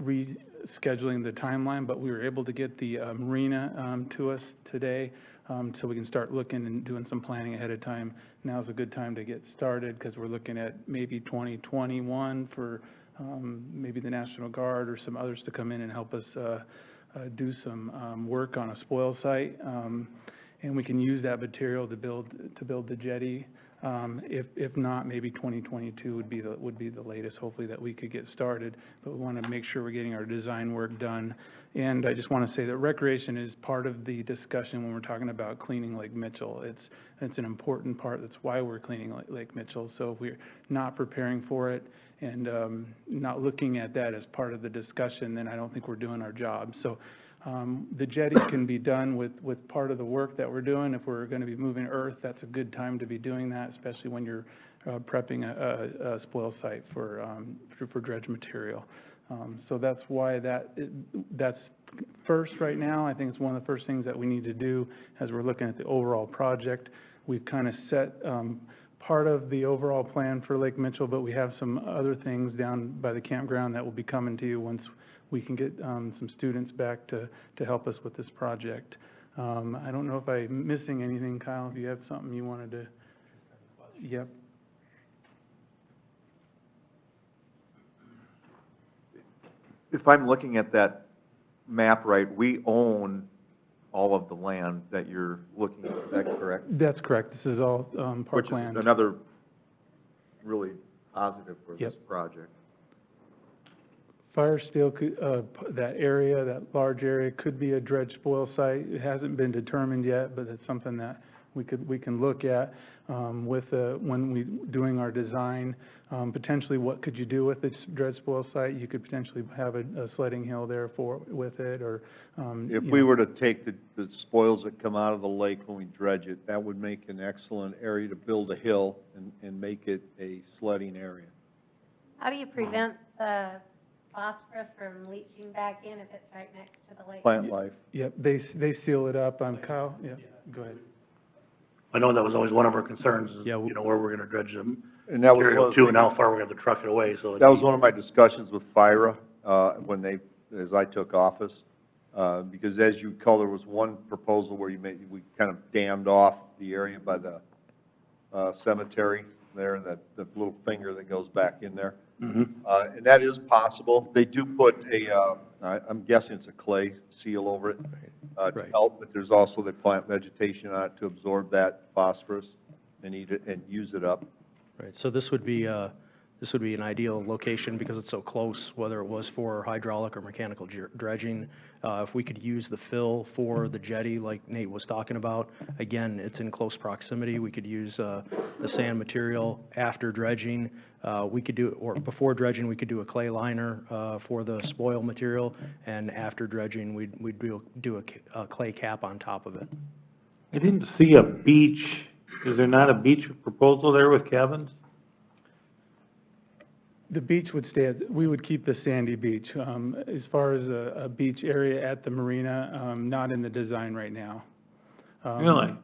rescheduling the timeline, but we were able to get the marina to us today, so we can start looking and doing some planning ahead of time. Now's a good time to get started because we're looking at maybe 2021 for maybe the National Guard or some others to come in and help us do some work on a spoil site, and we can use that material to build the jetty. If not, maybe 2022 would be the latest, hopefully, that we could get started. But we want to make sure we're getting our design work done. And I just want to say that recreation is part of the discussion when we're talking about cleaning Lake Mitchell. It's an important part. That's why we're cleaning Lake Mitchell. So if we're not preparing for it and not looking at that as part of the discussion, then I don't think we're doing our job. So the jetty can be done with part of the work that we're doing. If we're going to be moving earth, that's a good time to be doing that, especially when you're prepping a spoil site for dredge material. So that's why that's first right now. I think it's one of the first things that we need to do as we're looking at the overall project. We've kind of set part of the overall plan for Lake Mitchell, but we have some other things down by the campground that will be coming to you once we can get some students back to help us with this project. I don't know if I'm missing anything, Kyle, if you have something you wanted to. Yep. If I'm looking at that map right, we own all of the land that you're looking at, is that correct? That's correct. This is all parkland. Which is another really positive for this project. Fire steel, that area, that large area, could be a dredge spoil site. It hasn't been determined yet, but it's something that we can look at when we doing our design. Potentially, what could you do with this dredge spoil site? You could potentially have a sledding hill there with it, or if we were to take the spoils that come out of the lake when we dredge it, that would make an excellent area to build a hill and make it a sledding area. How do you prevent the phosphorus from leaching back in if it's right next to the lake? Plant life. Yep, they seal it up. Kyle, yeah, go ahead. I know that was always one of our concerns, is, where we're going to dredge them And that was material to and how far we're going to truck it away. So that was one of my discussions with FIRA as I took office, because as you recall, there was one proposal where we kind of dammed off the area by the cemetery there, and the little finger that goes back in there. Mm-hmm. And that is possible. They do put I'm guessing it's a clay seal over it to help, but there's also they plant vegetation on it to absorb that phosphorus and eat it and use it up. Right. So this would be this would be an ideal location because it's so close, whether it was for hydraulic or mechanical dredging. If we could use the fill for the jetty like Nate was talking about, again, it's in close proximity. We could use the sand material after dredging. We could do, or before dredging, we could do a clay liner for the spoil material, and after dredging, we'd do a clay cap on top of it. I didn't see a beach. Is there not a beach proposal there with cabins? The beach would stay, we would keep the sandy beach. As far as a beach area at the marina, not in the design right now. Really?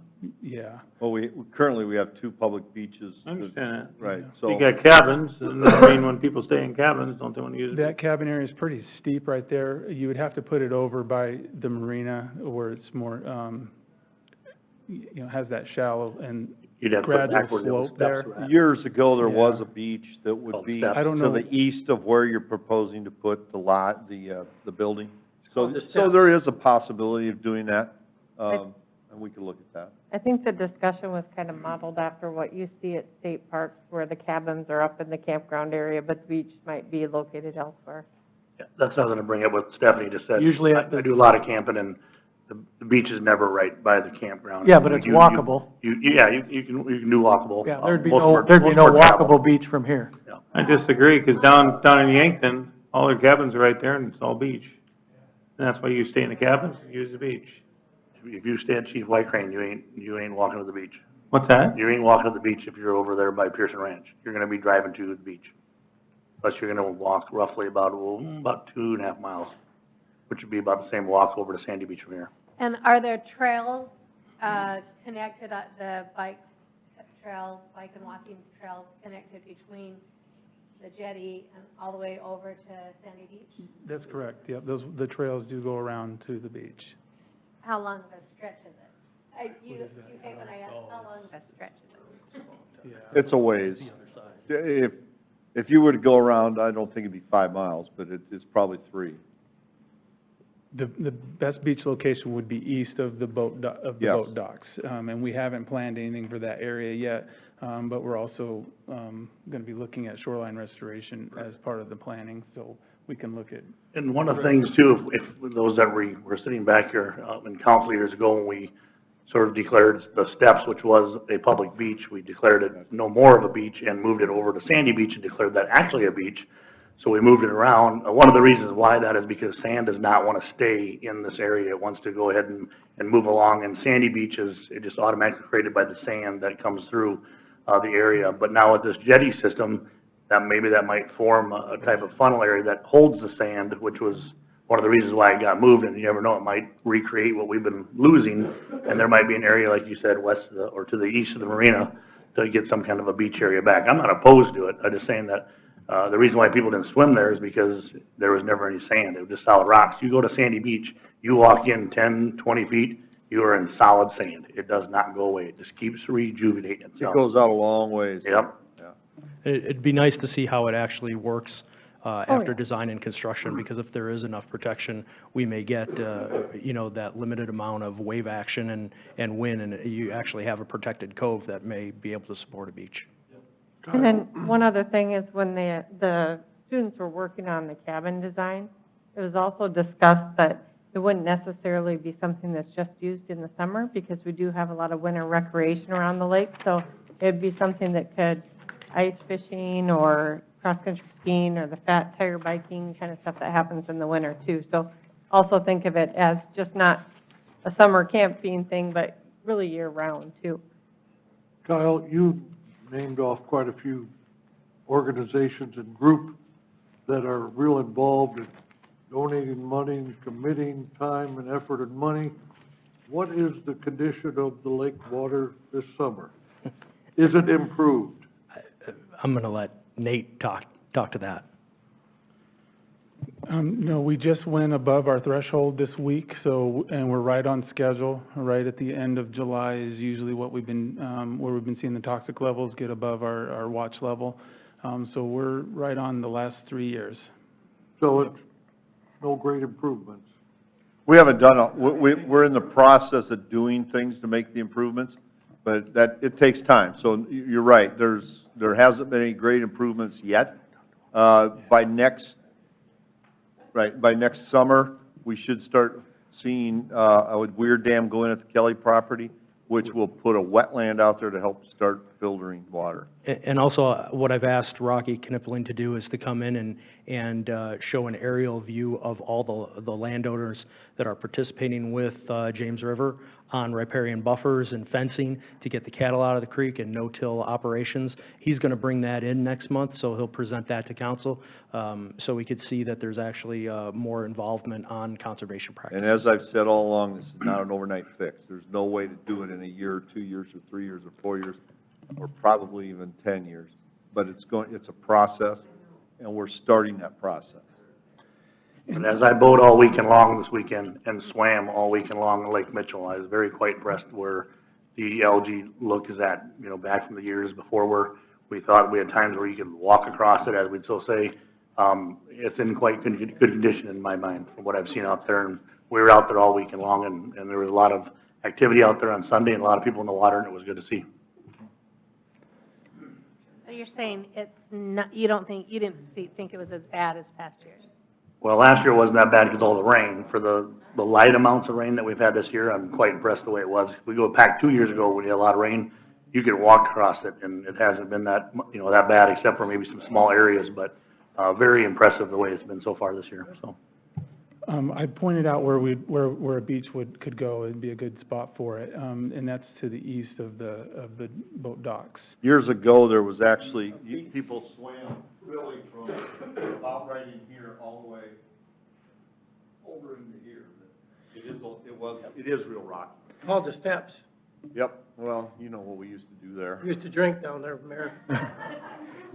Yeah. Well, currently we have 2 public beaches. I understand that. Right, So so. you got cabins, and I mean, when people stay in cabins, don't they want to use it? That cabin area is pretty steep right there. You would have to put it over by the marina where it's more, has that shallow and You'd have to put it back gradual where the slope steps there. are at. Years ago, there was Yeah. a beach that would be steps. I don't to know. the east of where you're proposing to put the lot, the building. called So, the so steps. there is a possibility of doing that, and we could look at that. I think the discussion was kind of modeled after what you see at state parks where the cabins are up in the campground area, but the beach might be located elsewhere. Yeah, that's what I was gonna bring up what Stephanie just said. Usually I at the- do a lot of camping, and the beach is never right by the campground. Yeah, but it's walkable. You can do walkable. Yeah, there'd be Most no, of our- there'd be most no of our travel. walkable beach from here. I disagree, because down in Yankton, all their cabins are right there, and it's all beach. And that's why you stay in the cabins, and use the beach. If you stay at Chief White Crane, you ain't walking to the beach. What's that? You ain't walking to the beach if you're over there by Pearson Ranch. You're gonna be driving to the beach. Plus, you're gonna walk roughly about 2.5 miles, which would be about the same walk over to Sandy Beach from here. And are there trails connected, the bike trails, bike and walking trails connected between the jetty and all the way over to Sandy Beach? That's correct, yep. The trails do go around to the beach. How long of a stretch is it? You hate when I ask, how long of a stretch is it? It's a ways. If you were to go around, I don't think it'd be 5 miles, but it's probably 3. The best beach location would be east of the boat Yes. docks, and we haven't planned anything for that area yet. But we're also going to be looking at shoreline restoration as part of the planning, so we can look at. And one of the things too, if those that were sitting back here in council years ago, when we sort of declared the steps, which was a public beach, we declared it no more of a beach and moved it over to Sandy Beach and declared that actually a beach. So we moved it around. One of the reasons why that is because sand does not want to stay in this area. It wants to go ahead and move along. And Sandy Beach is just automatically created by the sand that comes through the area. But now with this jetty system, that might form a type of funnel area that holds the sand, which was one of the reasons why it got moved. And you never know, it might recreate what we've been losing. And there might be an area, like you said, west of or to the east of the marina to get some kind of a beach area back. I'm not opposed to it. I'm just saying that the reason why people didn't swim there is because there was never any sand. It was just solid rocks. You go to Sandy Beach, you walk in 10, 20 feet, you are in solid sand. It does not go away. It just keeps rejuvenating itself. It goes out a long ways. Yep. It'd be nice to see how it actually works after yeah. design and construction, because if there is enough protection, we may get, that limited amount of wave action and wind, and you actually have a protected cove that may be able to support a beach. And then one other thing is when the students were working on the cabin design, it was also discussed that it wouldn't necessarily be something that's just used in the summer because we do have a lot of winter recreation around the lake. So it'd be something that could ice fishing or cross-country skiing or the fat tire biking kind of stuff that happens in the winter too. So also think of it as just not a summer camping thing, but really year-round too. Kyle, you named off quite a few organizations and groups that are real involved in donating money and committing time and effort and money. What is the condition of the lake water this summer? Is it improved? I'm going to let Nate talk to that. No, we just went above our threshold this week, and we're right on schedule. Right at the end of July is usually what we've been, where we've been seeing the toxic levels get above our watch level. So we're right on the last 3 years. So it's no great improvements. We haven't done, we're in the process of doing things to make the improvements, but it takes time. So you're right, there hasn't been any great improvements yet. By next summer, we should start seeing a weir dam go in at the Kelly property, which will put a wetland out there to help start filtering water. And also, what I've asked Rocky Knipling to do is to come in and show an aerial view of all the landowners that are participating with James River on riparian buffers and fencing to get the cattle out of the creek and no-till operations. He's going to bring that in next month, so he'll present that to council, so we could see that there's actually more involvement on conservation practices. And as I've said all along, this is not an overnight fix. There's no way to do it in a year, or 2 years, or 3 years, or 4 years, or probably even 10 years. But it's a process, and we're starting that process. And as I boat all weekend long this weekend and swam all weekend long in Lake Mitchell, I was very quite impressed where the algae look is at, back from the years before where we thought we had times where you could walk across it, as we'd so say. It's in quite good condition in my mind from what I've seen out there. And we were out there all weekend long, and there was a lot of activity out there on Sunday and a lot of people in the water, and it was good to see. So you're saying it's not, you didn't think it was as bad as past years? Well, last year wasn't that bad because of all the rain. For the light amounts of rain that we've had this year, I'm quite impressed the way it was. If we go back 2 years ago when we had a lot of rain, you could walk across it, and it hasn't been that, that bad except for maybe some small areas, but very impressive the way it's been so far this year. So. I pointed out where a beach could go and be a good spot for it, and that's to the east of the boat docks. Years ago, there was actually, people swam really from about right in here all the way over into here. It is real rocky. Called the steps. Yep, well, you know what we used to do there. We used to drink down there, Mayor.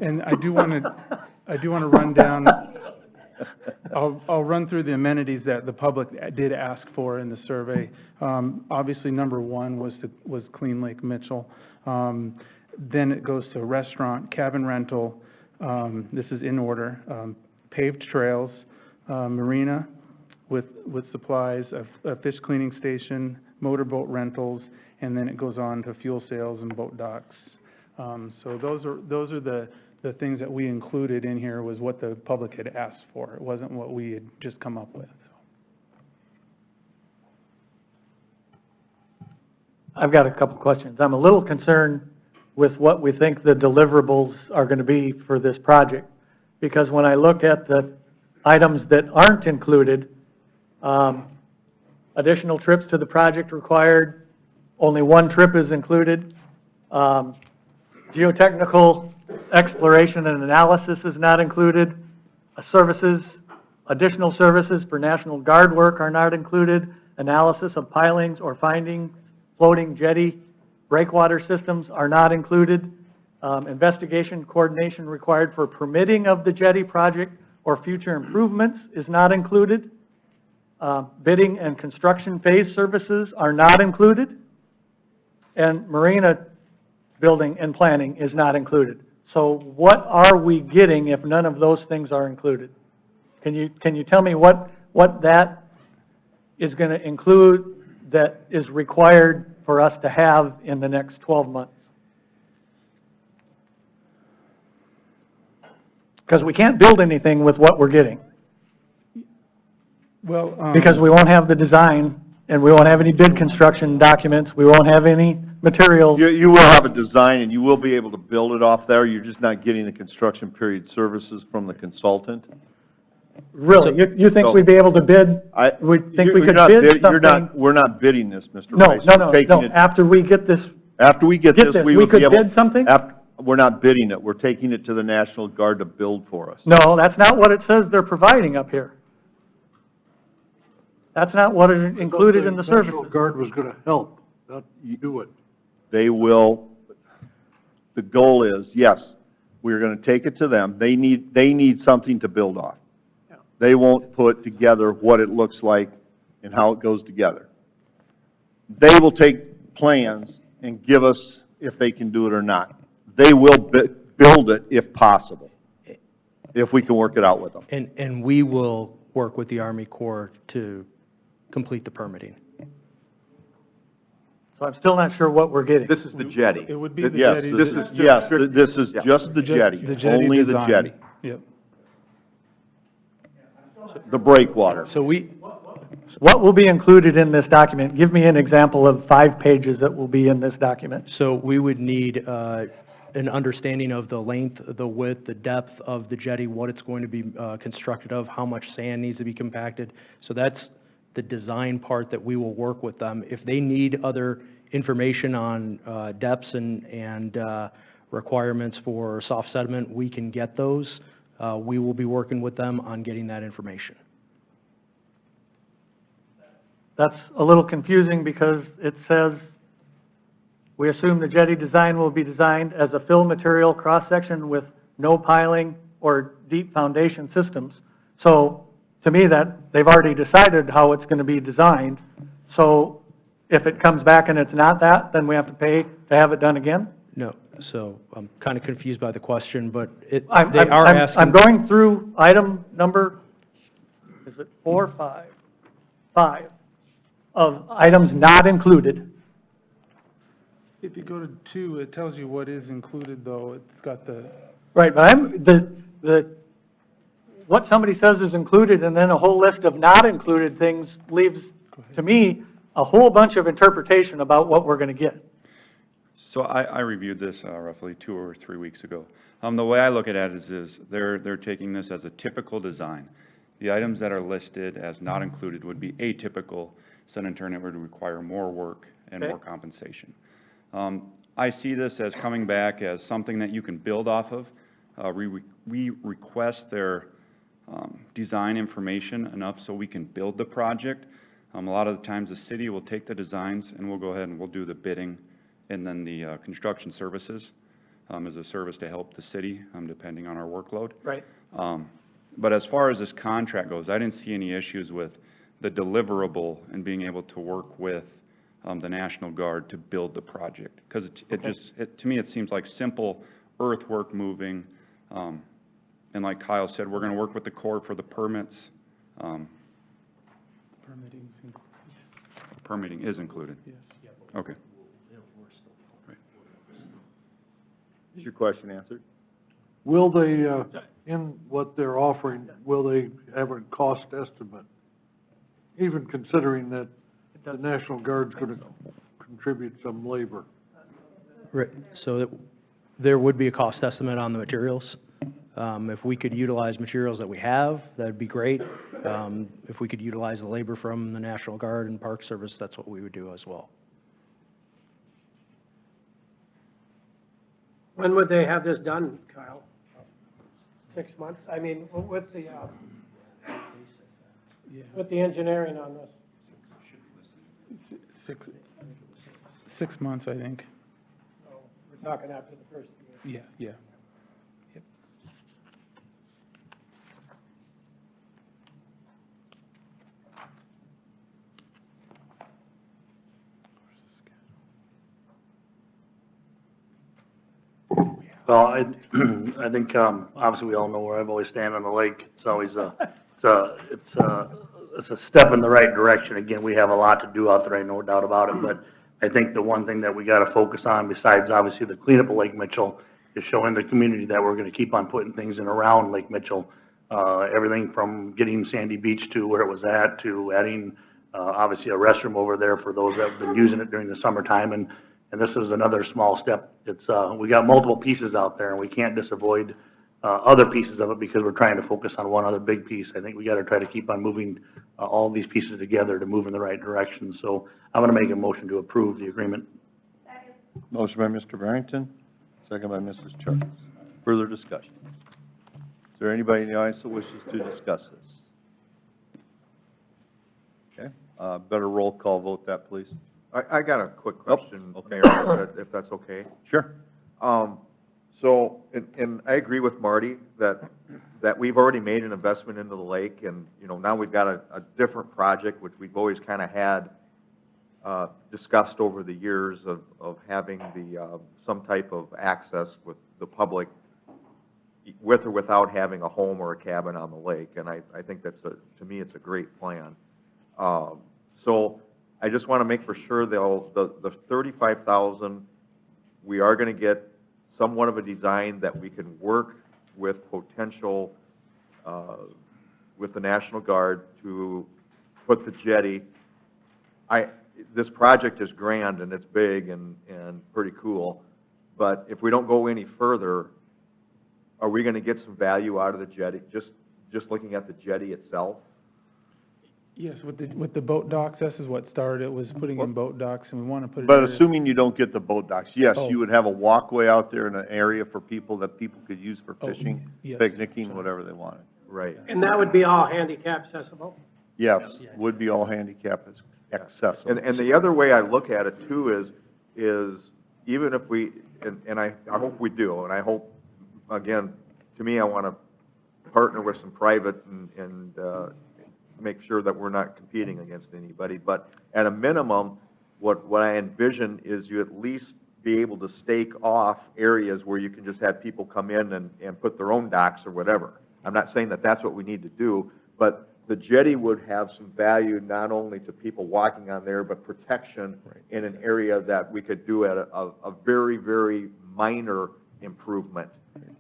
And I do want to run down. I'll run through the amenities that the public did ask for in the survey. Obviously, number one was Clean Lake Mitchell. Then it goes to restaurant, cabin rental. This is in order. Paved trails, marina with supplies, a fish cleaning station, motorboat rentals, and then it goes on to fuel sales and boat docks. So those are the things that we included in here was what the public had asked for. It wasn't what we had just come up with. I've got a couple questions. I'm a little concerned with what we think the deliverables are going to be for this project, because when I look at the items that aren't included, additional trips to the project required, only one trip is included. Geotechnical exploration and analysis is not included. Additional services for National Guard work are not included. Analysis of pilings or findings, floating jetty, breakwater systems are not included. Investigation coordination required for permitting of the jetty project or future improvements is not included. Bidding and construction phase services are not included. And marina building and planning is not included. So what are we getting if none of those things are included? Can you tell me what that is going to include that is required for us to have in the next 12 months? Because we can't build anything with what we're getting. Well, because we won't have the design, and we won't have any bid construction documents, we won't have any materials. You will have a design, and you will be able to build it off there. You're just not getting the construction period services from the consultant. Really? You think we'd be able to bid? We think we could bid something? We're not bidding this, Mr. No, Rice. no. After we get this, we could bid something? We're not bidding it. We're taking it to the National Guard to build for us. No, that's not what it says they're providing up here. That's not what is included in the service. The National Guard was going to help, not do it. They will. The goal is, yes, we're going to take it to them. They need something to build off. Yeah. They won't put together what it looks like and how it goes together. They will take plans and give us if they can do it or not. They will build it if possible, if we can work it out with them. And we will work with the Army Corps to complete the permitting. So I'm still not sure what we're getting. This is the jetty. It would be the Yes, jetty. this is, yes, this is just the jetty, The jetty only the design. jetty, Yep. the breakwater. So What will be included in this document? Give me an example of 5 pages that will be in this document. So we would need an understanding of the length, the width, the depth of the jetty, what it's going to be constructed of, how much sand needs to be compacted. So that's the design part that we will work with them. If they need other information on depths and requirements for soft sediment, we can get those. We will be working with them on getting that information. That's a little confusing because it says, we assume the jetty design will be designed as a fill material cross-section with no piling or deep foundation systems. So to me, that they've already decided how it's going to be designed. So if it comes back and it's not that, then we have to pay to have it done again? No. So I'm kind of confused by the question, but I'm going through item number, is it 4 or 5? 5 of items not included. If you go to 2, it tells you what is included, though. It's got the... Right, but what somebody says is included and then a whole list of not included things leaves, to me, a whole bunch of interpretation about what we're going to get. So I reviewed this roughly 2 or 3 weeks ago. The way I look at it is they're taking this as a typical design. The items that are listed as not included would be atypical, so in turn it would require more work and more compensation. I see this as coming back as something that you can build off of. We request their design information enough so we can build the project. A lot of the times the city will take the designs and we'll go ahead and we'll do the bidding, and then the construction services as a service to help the city depending on our workload. Right. But as far as this contract goes, I didn't see any issues with the deliverable and being able to work with the National Guard to build the project. Because to me, it seems like simple earthwork moving. And like Kyle said, we're going to work with the Corps for the permits. Permitting is included? Yes. Okay. Right. Is your question answered? Will they, in what they're offering, will they have a cost estimate? Even considering that the National Guard's going to contribute some labor. Right. So there would be a cost estimate on the materials. If we could utilize materials that we have, that'd be great. If we could utilize the labor from the National Guard and Park Service, that's what we would do as well. When would they have this done, Kyle? 6 months? I mean, what's the, with the engineering on this? 6 months, I think. So we're talking after the first year. Yeah. Yep. Well, I think, obviously we all know where I've always stand on the lake. It's always it's a step in the right direction. Again, we have a lot to do out there, no doubt about it, but I think the one thing that we got to focus on, besides obviously the cleanup of Lake Mitchell, is showing the community that we're going to keep on putting things in around Lake Mitchell. Everything from getting Sandy Beach to where it was at, to adding, obviously a restroom over there for those that have been using it during the summertime, and this is another small step. It's, we got multiple pieces out there, and we can't disavoid other pieces of it because we're trying to focus on one other big piece. I think we got to try to keep on moving all these pieces together to move in the right direction. So I'm going to make a motion to approve the agreement. Motion by Mr. Barrington, second by Mrs. Charles. Further discussion? Is there anybody in the audience that wishes to discuss this? Okay, better roll call vote that, please. I got a quick question, okay. Mayor, if that's okay. Sure. So, and I agree with Marty that we've already made an investment into the lake, and, you know, now we've got a different project, which we've always kind of had discussed over the years of having the some type of access with the public, with or without having a home or a cabin on the lake, and I think that's to me, it's a great plan. So I just want to make for sure the 35,000, we are going to get somewhat of a design that we can work with potential, with the National Guard to put the jetty. This project is grand and it's big and pretty cool, but if we don't go any further, are we going to get some value out of the jetty, just looking at the jetty itself? Yes, with the boat docks, this is what started, it was putting in boat docks, and we want to put it But in assuming you don't get the boat docks, yes, Oh. you would have a walkway out there in an area for people that people could use for Oh, fishing, yes. picnicking, whatever they wanted. Right. And that would be all handicap accessible? Yes, would be all handicap accessible. And the other way I look at it too is even if we, and I hope we do, and I hope, again, to me, I want to partner with some private and make sure that we're not competing against anybody, but at a minimum, what I envision is you at least be able to stake off areas where you can just have people come in and put their own docks or whatever. I'm not saying that that's what we need to do, but the jetty would have some value not only to people walking on there, but protection in an area that we could do at a very, very minor improvement.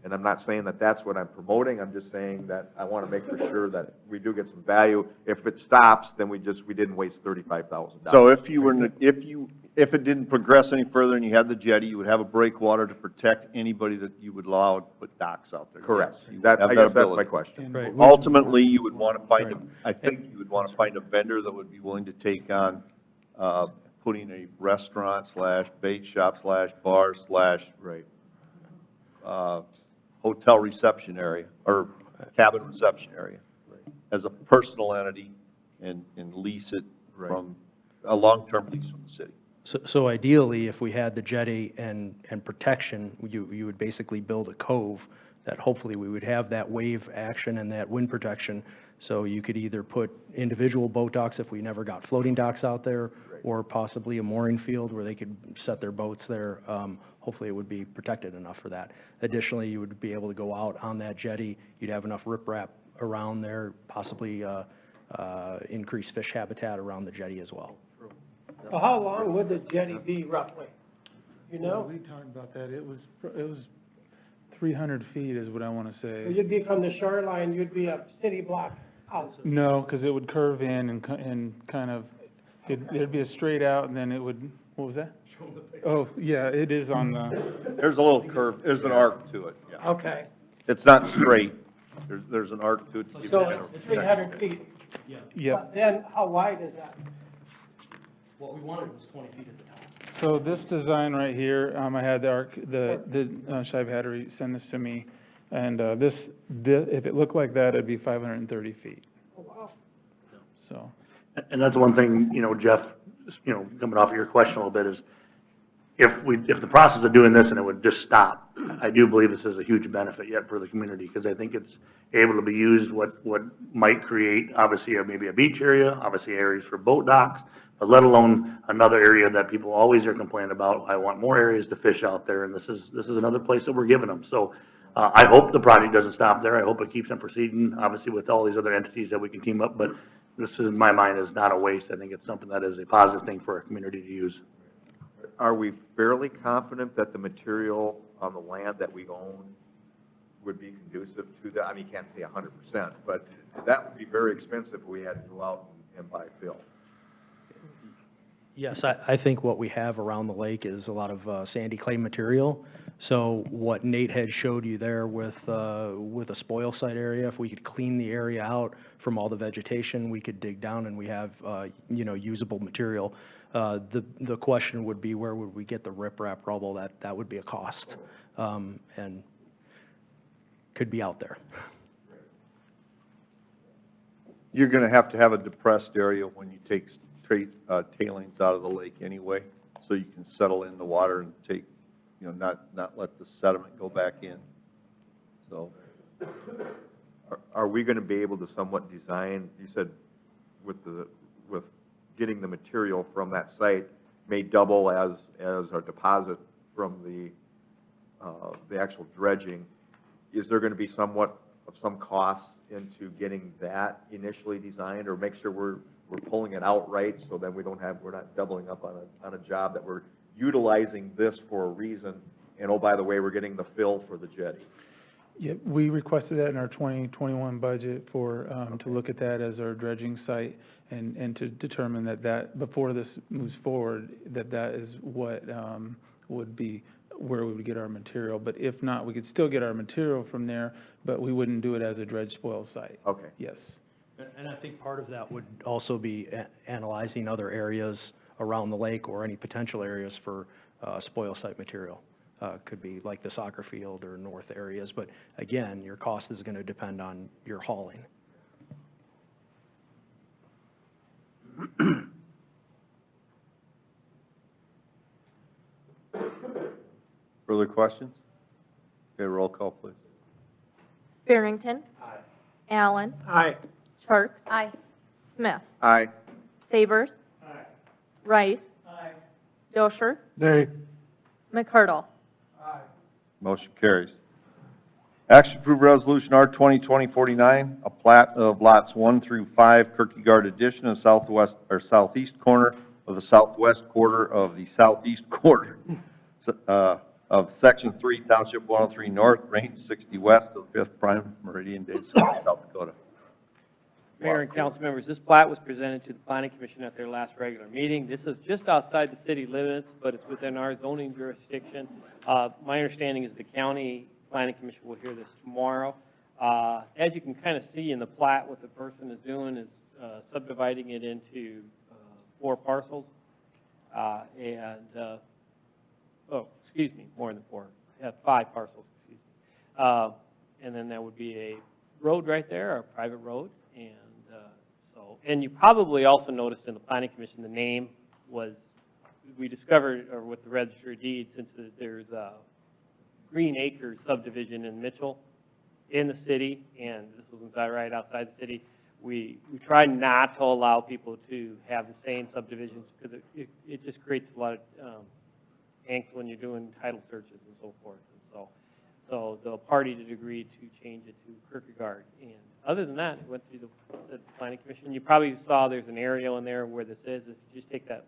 And I'm not saying that that's what I'm promoting, I'm just saying that I want to make for sure that we do get some value. If it stops, then we didn't waste $35,000. So if it didn't progress any further and you had the jetty, you would have a breakwater to protect anybody that you would allow to put docks out there. Correct. Yes, you would That, have I guess that's ability. my question. Right. Ultimately, you would want to find I think you would want to find a vendor that would be willing to take on putting a restaurant / bait shop / bar / Right. hotel reception area or cabin reception area as a personal entity and lease it from a long-term lease from the city. So ideally, if we had the jetty and protection, you would basically build a cove that hopefully we would have that wave action and that wind protection. So you could either put individual boat docks if we never got floating docks out there, or possibly a mooring field where they could set their boats there. Hopefully it would be protected enough for that. Additionally, you would be able to go out on that jetty. You'd have enough riprap around there, possibly increase fish habitat around the jetty as well. So how long would the jetty be roughly? You know? We talked about that, it was 300 feet is what I want to So say. you'd be from the shoreline, you'd be a city block out. No, because it would curve in and kind of, it'd be a straight out, and then it would, what was that? Oh, yeah, it is on the, There's a little curve, there's an arc to it, yeah. Okay. It's not straight. There's an arc to it to give you So general it's 300 feet. yeah. But then how wide is that? What we wanted was 20 feet at the top. So this design right here, I had the Shive Hattery send this to me, and this, if it looked like that, it'd be 530 feet, Oh, wow. so. And that's one thing, Jeff, coming off of your question a little bit is, if the process of doing this and it would just stop, I do believe this is a huge benefit yet for the community, because I think it's able to be used what might create, obviously, maybe a beach area, obviously areas for boat docks, but let alone another area that people always are complaining about. I want more areas to fish out there, and this is another place that we're giving them. So I hope the project doesn't stop there. I hope it keeps on proceeding, obviously, with all these other entities that we can team up, but this, in my mind, is not a waste. I think it's something that is a positive thing for our community to use. Are we fairly confident that the material on the land that we own would be conducive to that? I mean, you can't say 100%, but that would be very expensive if we had to go out and buy fill. Yes, I think what we have around the lake is a lot of sandy clay material. So what Nate had showed you there with a spoil site area, if we could clean the area out from all the vegetation, we could dig down and we have usable material. The question would be, where would we get the riprap rubble? That would be a cost, and could be out there. You're going to have a depressed area when you take tailings out of the lake anyway, so you can settle in the water and take, not let the sediment go back in. So, are we going to be able to somewhat design? You said with getting the material from that site may double as our deposit from the actual dredging. Is there going to be somewhat of some cost into getting that initially designed, or make sure we're we're pulling it outright, so then we're not doubling up on a job, that we're utilizing this for a reason, and oh, by the way, we're getting the fill for the jetty. Yeah, we requested that in our 2021 budget for, to look at that as our dredging site and to determine that before this moves forward, that is what would be where we would get our material. But if not, we could still get our material from there, but we wouldn't do it as a dredge spoil site. Okay. Yes. And I think part of that would also be analyzing other areas around the lake or any potential areas for spoil site material. Could be like the soccer field or north areas, but again, your cost is going to depend on your hauling. Further questions? Okay, roll call, please. Barrington. Aye. Allen. Aye. Sparks. Aye. Smith. Aye. Sabers. Aye. Rice. Aye. Dosher. Nay. McCardle. Motion carries. Action to approve resolution R 2020-49, a plat of lots 1 through 5, Kierkegaard Addition, in southwest or southeast corner of the southwest quarter of the southeast quarter of Section 3, Township 103 North, Range 60 West of the 5th Prime Meridian, Dade City, South Dakota. Mayor and council members, this plat was presented to the planning commission at their last regular meeting. This is just outside the city limits, but it's within our zoning jurisdiction. My understanding is the county planning commission will hear this tomorrow. As you can kind of see in the plat, what the person is doing is subdividing it into 4 parcels. Oh, excuse me, more than 4. 5 parcels, excuse me. And then there would be a road right there, a private road. And you probably also noticed in the planning commission the name was, we discovered, or with the register of deeds, since there's a Green Acres subdivision in Mitchell in the city, and this was right outside the city, we tried not to allow people to have the same subdivisions because it just creates a lot of angst when you're doing title searches and so forth. And so the party did agree to change it to Kierkegaard. And other than that, it went through the planning commission. You probably saw there's an aerial in there where this is. If you just take that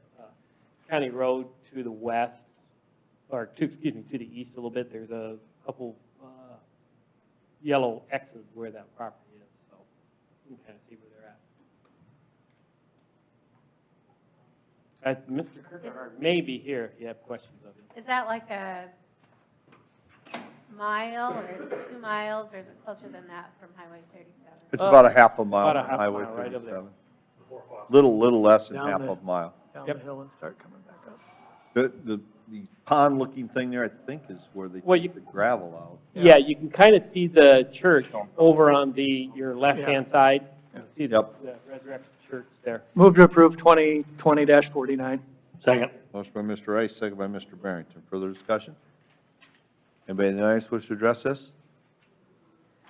county road to the west, or to the east a little bit, there's a couple yellow X's where that property is. So you can kind of see where they're at. Mr. Kierkegaard may be here if you have questions of him. Is that like a mile, or is it 2 miles, or is it closer than that from Highway 37? It's about a half a mile About a half from Highway mile, right over there. 37. Little less than Down half the- a mile. Down Yep. the hill and start coming back up. The pond-looking thing there, I think, is where they Well, take the gravel out. Yeah, you can kind of see the church over on your left-hand side. You see the Resurrection Church there. Move to approve 2020-49. Second. Motion by Mr. Rice, second by Mr. Barrington. Further discussion? Anybody in the audience wish to address this?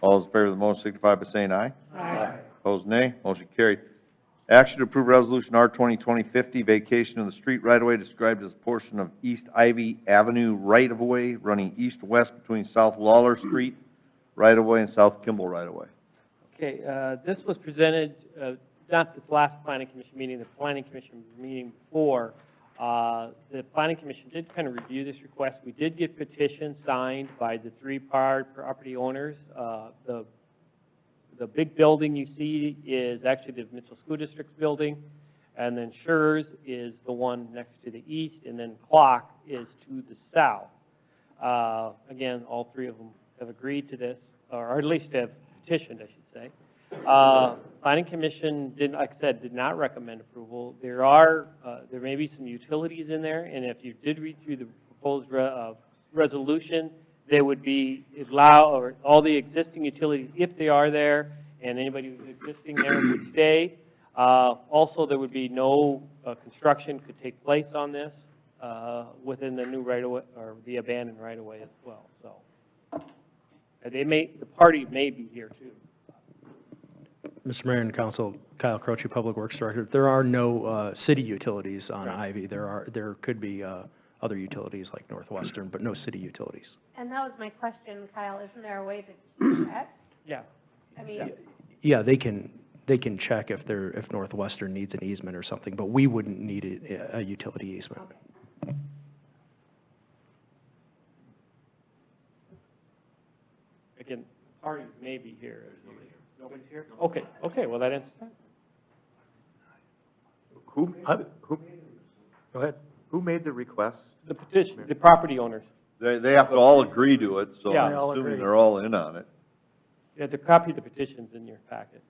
All those in favor of the motion signify by saying aye. Aye. Opposed, nay. Motion carried. Action to approve resolution R 2020-50, vacation of the street right-of-way described as a portion of East Ivy Avenue right-of-way running east-west between South Lawler Street right-of-way and South Kimball right-of-way. Okay, this was presented, not this last planning commission meeting, the planning commission meeting before. The planning commission did kind of review this request. We did get petitions signed by the 3 property owners. The big building you see is actually the Mitchell School District's building, and then Schur's is the one next to the east, and then Clock is to the south. Again, all 3 of them have agreed to this, or at least have petitioned, I should say. Planning Commission did, like I said, did not recommend approval. There may be some utilities in there, and if you did read through the proposed resolution, there would be all the existing utilities, if they are there, and anybody who's existing there would stay. Also, there would be no construction could take place on this within the new right-of-way, or the abandoned right-of-way as well. So the party may be here too. Mr. Mayor and Council, Kyle Croce, Public Works Director. There are no city utilities on Ivy. There could be other utilities like Northwestern, but no city utilities. And that was my question, Kyle. Isn't there a way to check? Yeah. I mean, Yeah, they can they can check if Northwestern needs an easement or something, but we wouldn't need a utility easement. Again, parties may be here. Nobody's here? Okay, okay, well, that answers that. Who, Go ahead. who made the request? The petition, the property owners. They have to all agree to it, so Yeah. I'm They all assuming agree. they're all in on it. Yeah, the copy of the petition's in your packet.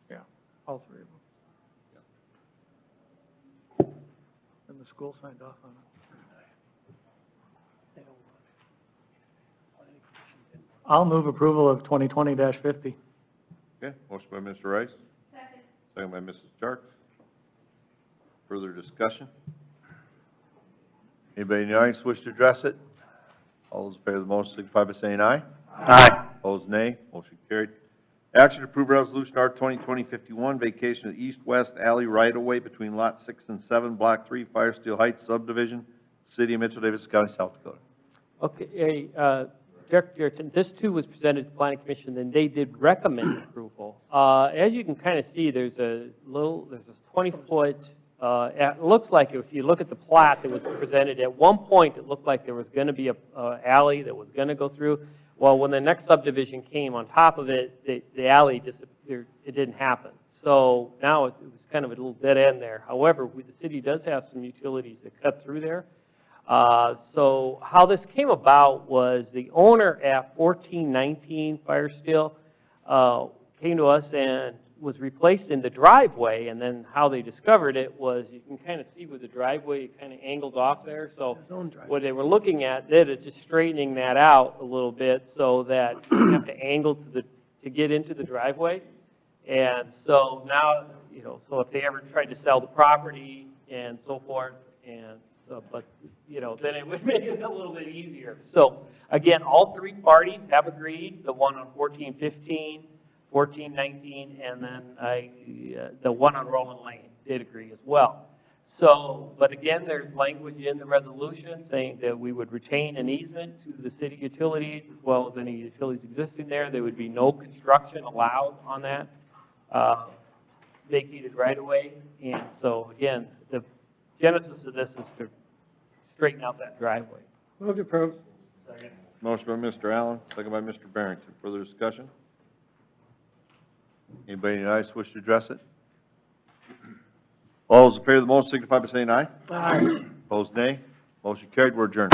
Yeah, all three of them. And the school signed off on it. I'll move approval of 2020-50. Okay, motion by Mr. Rice. Second by Mrs. Stark. Further discussion? Anybody in the audience wish to address it? All those in favor of the motion signify by saying aye. Aye. Opposed, nay. Motion carried. Action to approve resolution R 2020-51, vacation of the east-west alley right-of-way between lot 6 and 7, block 3, Firesteel Heights subdivision, city of Mitchell, Davis County, South Dakota. Okay, Director, this too was presented to the Planning Commission, and they did recommend approval. As you can kind of see, there's a 20-foot, it looks like if you look at the plat that was presented, at one point it looked like there was going to be a alley that was going to go through. Well, when the next subdivision came on top of it, the alley disappeared. It didn't happen. So now it was kind of a little dead end there. However, the city does have some utilities that cut through there. So how this came about was the owner at 1419 Firesteel came to us and was replaced in the driveway, and then how they discovered it was you can kind of see where the driveway kind of angled off there. So what they were looking at did is just straightening that out a little bit so that you don't have to angle to get into the driveway. And so now, you know, so if they ever tried to sell the property and so forth, and but, you know, then it would make it a little bit easier. So again, all three parties have agreed, the one on 1415, 1419, and then the one on Roland Lane did agree as well. So, but again, there's language in the resolution saying that we would retain an easement to the city utilities as well as any utilities existing there. There would be no construction allowed on that vacated right away. And so again, the genesis of this is to straighten out that driveway. Move to approve. Second. Motion by Mr. Allen, second by Mr. Barrington. Further discussion? Anybody in the audience wish to address it? All those in favor of the motion signify by saying aye. Aye. Opposed, nay. Motion carried. We're adjourned.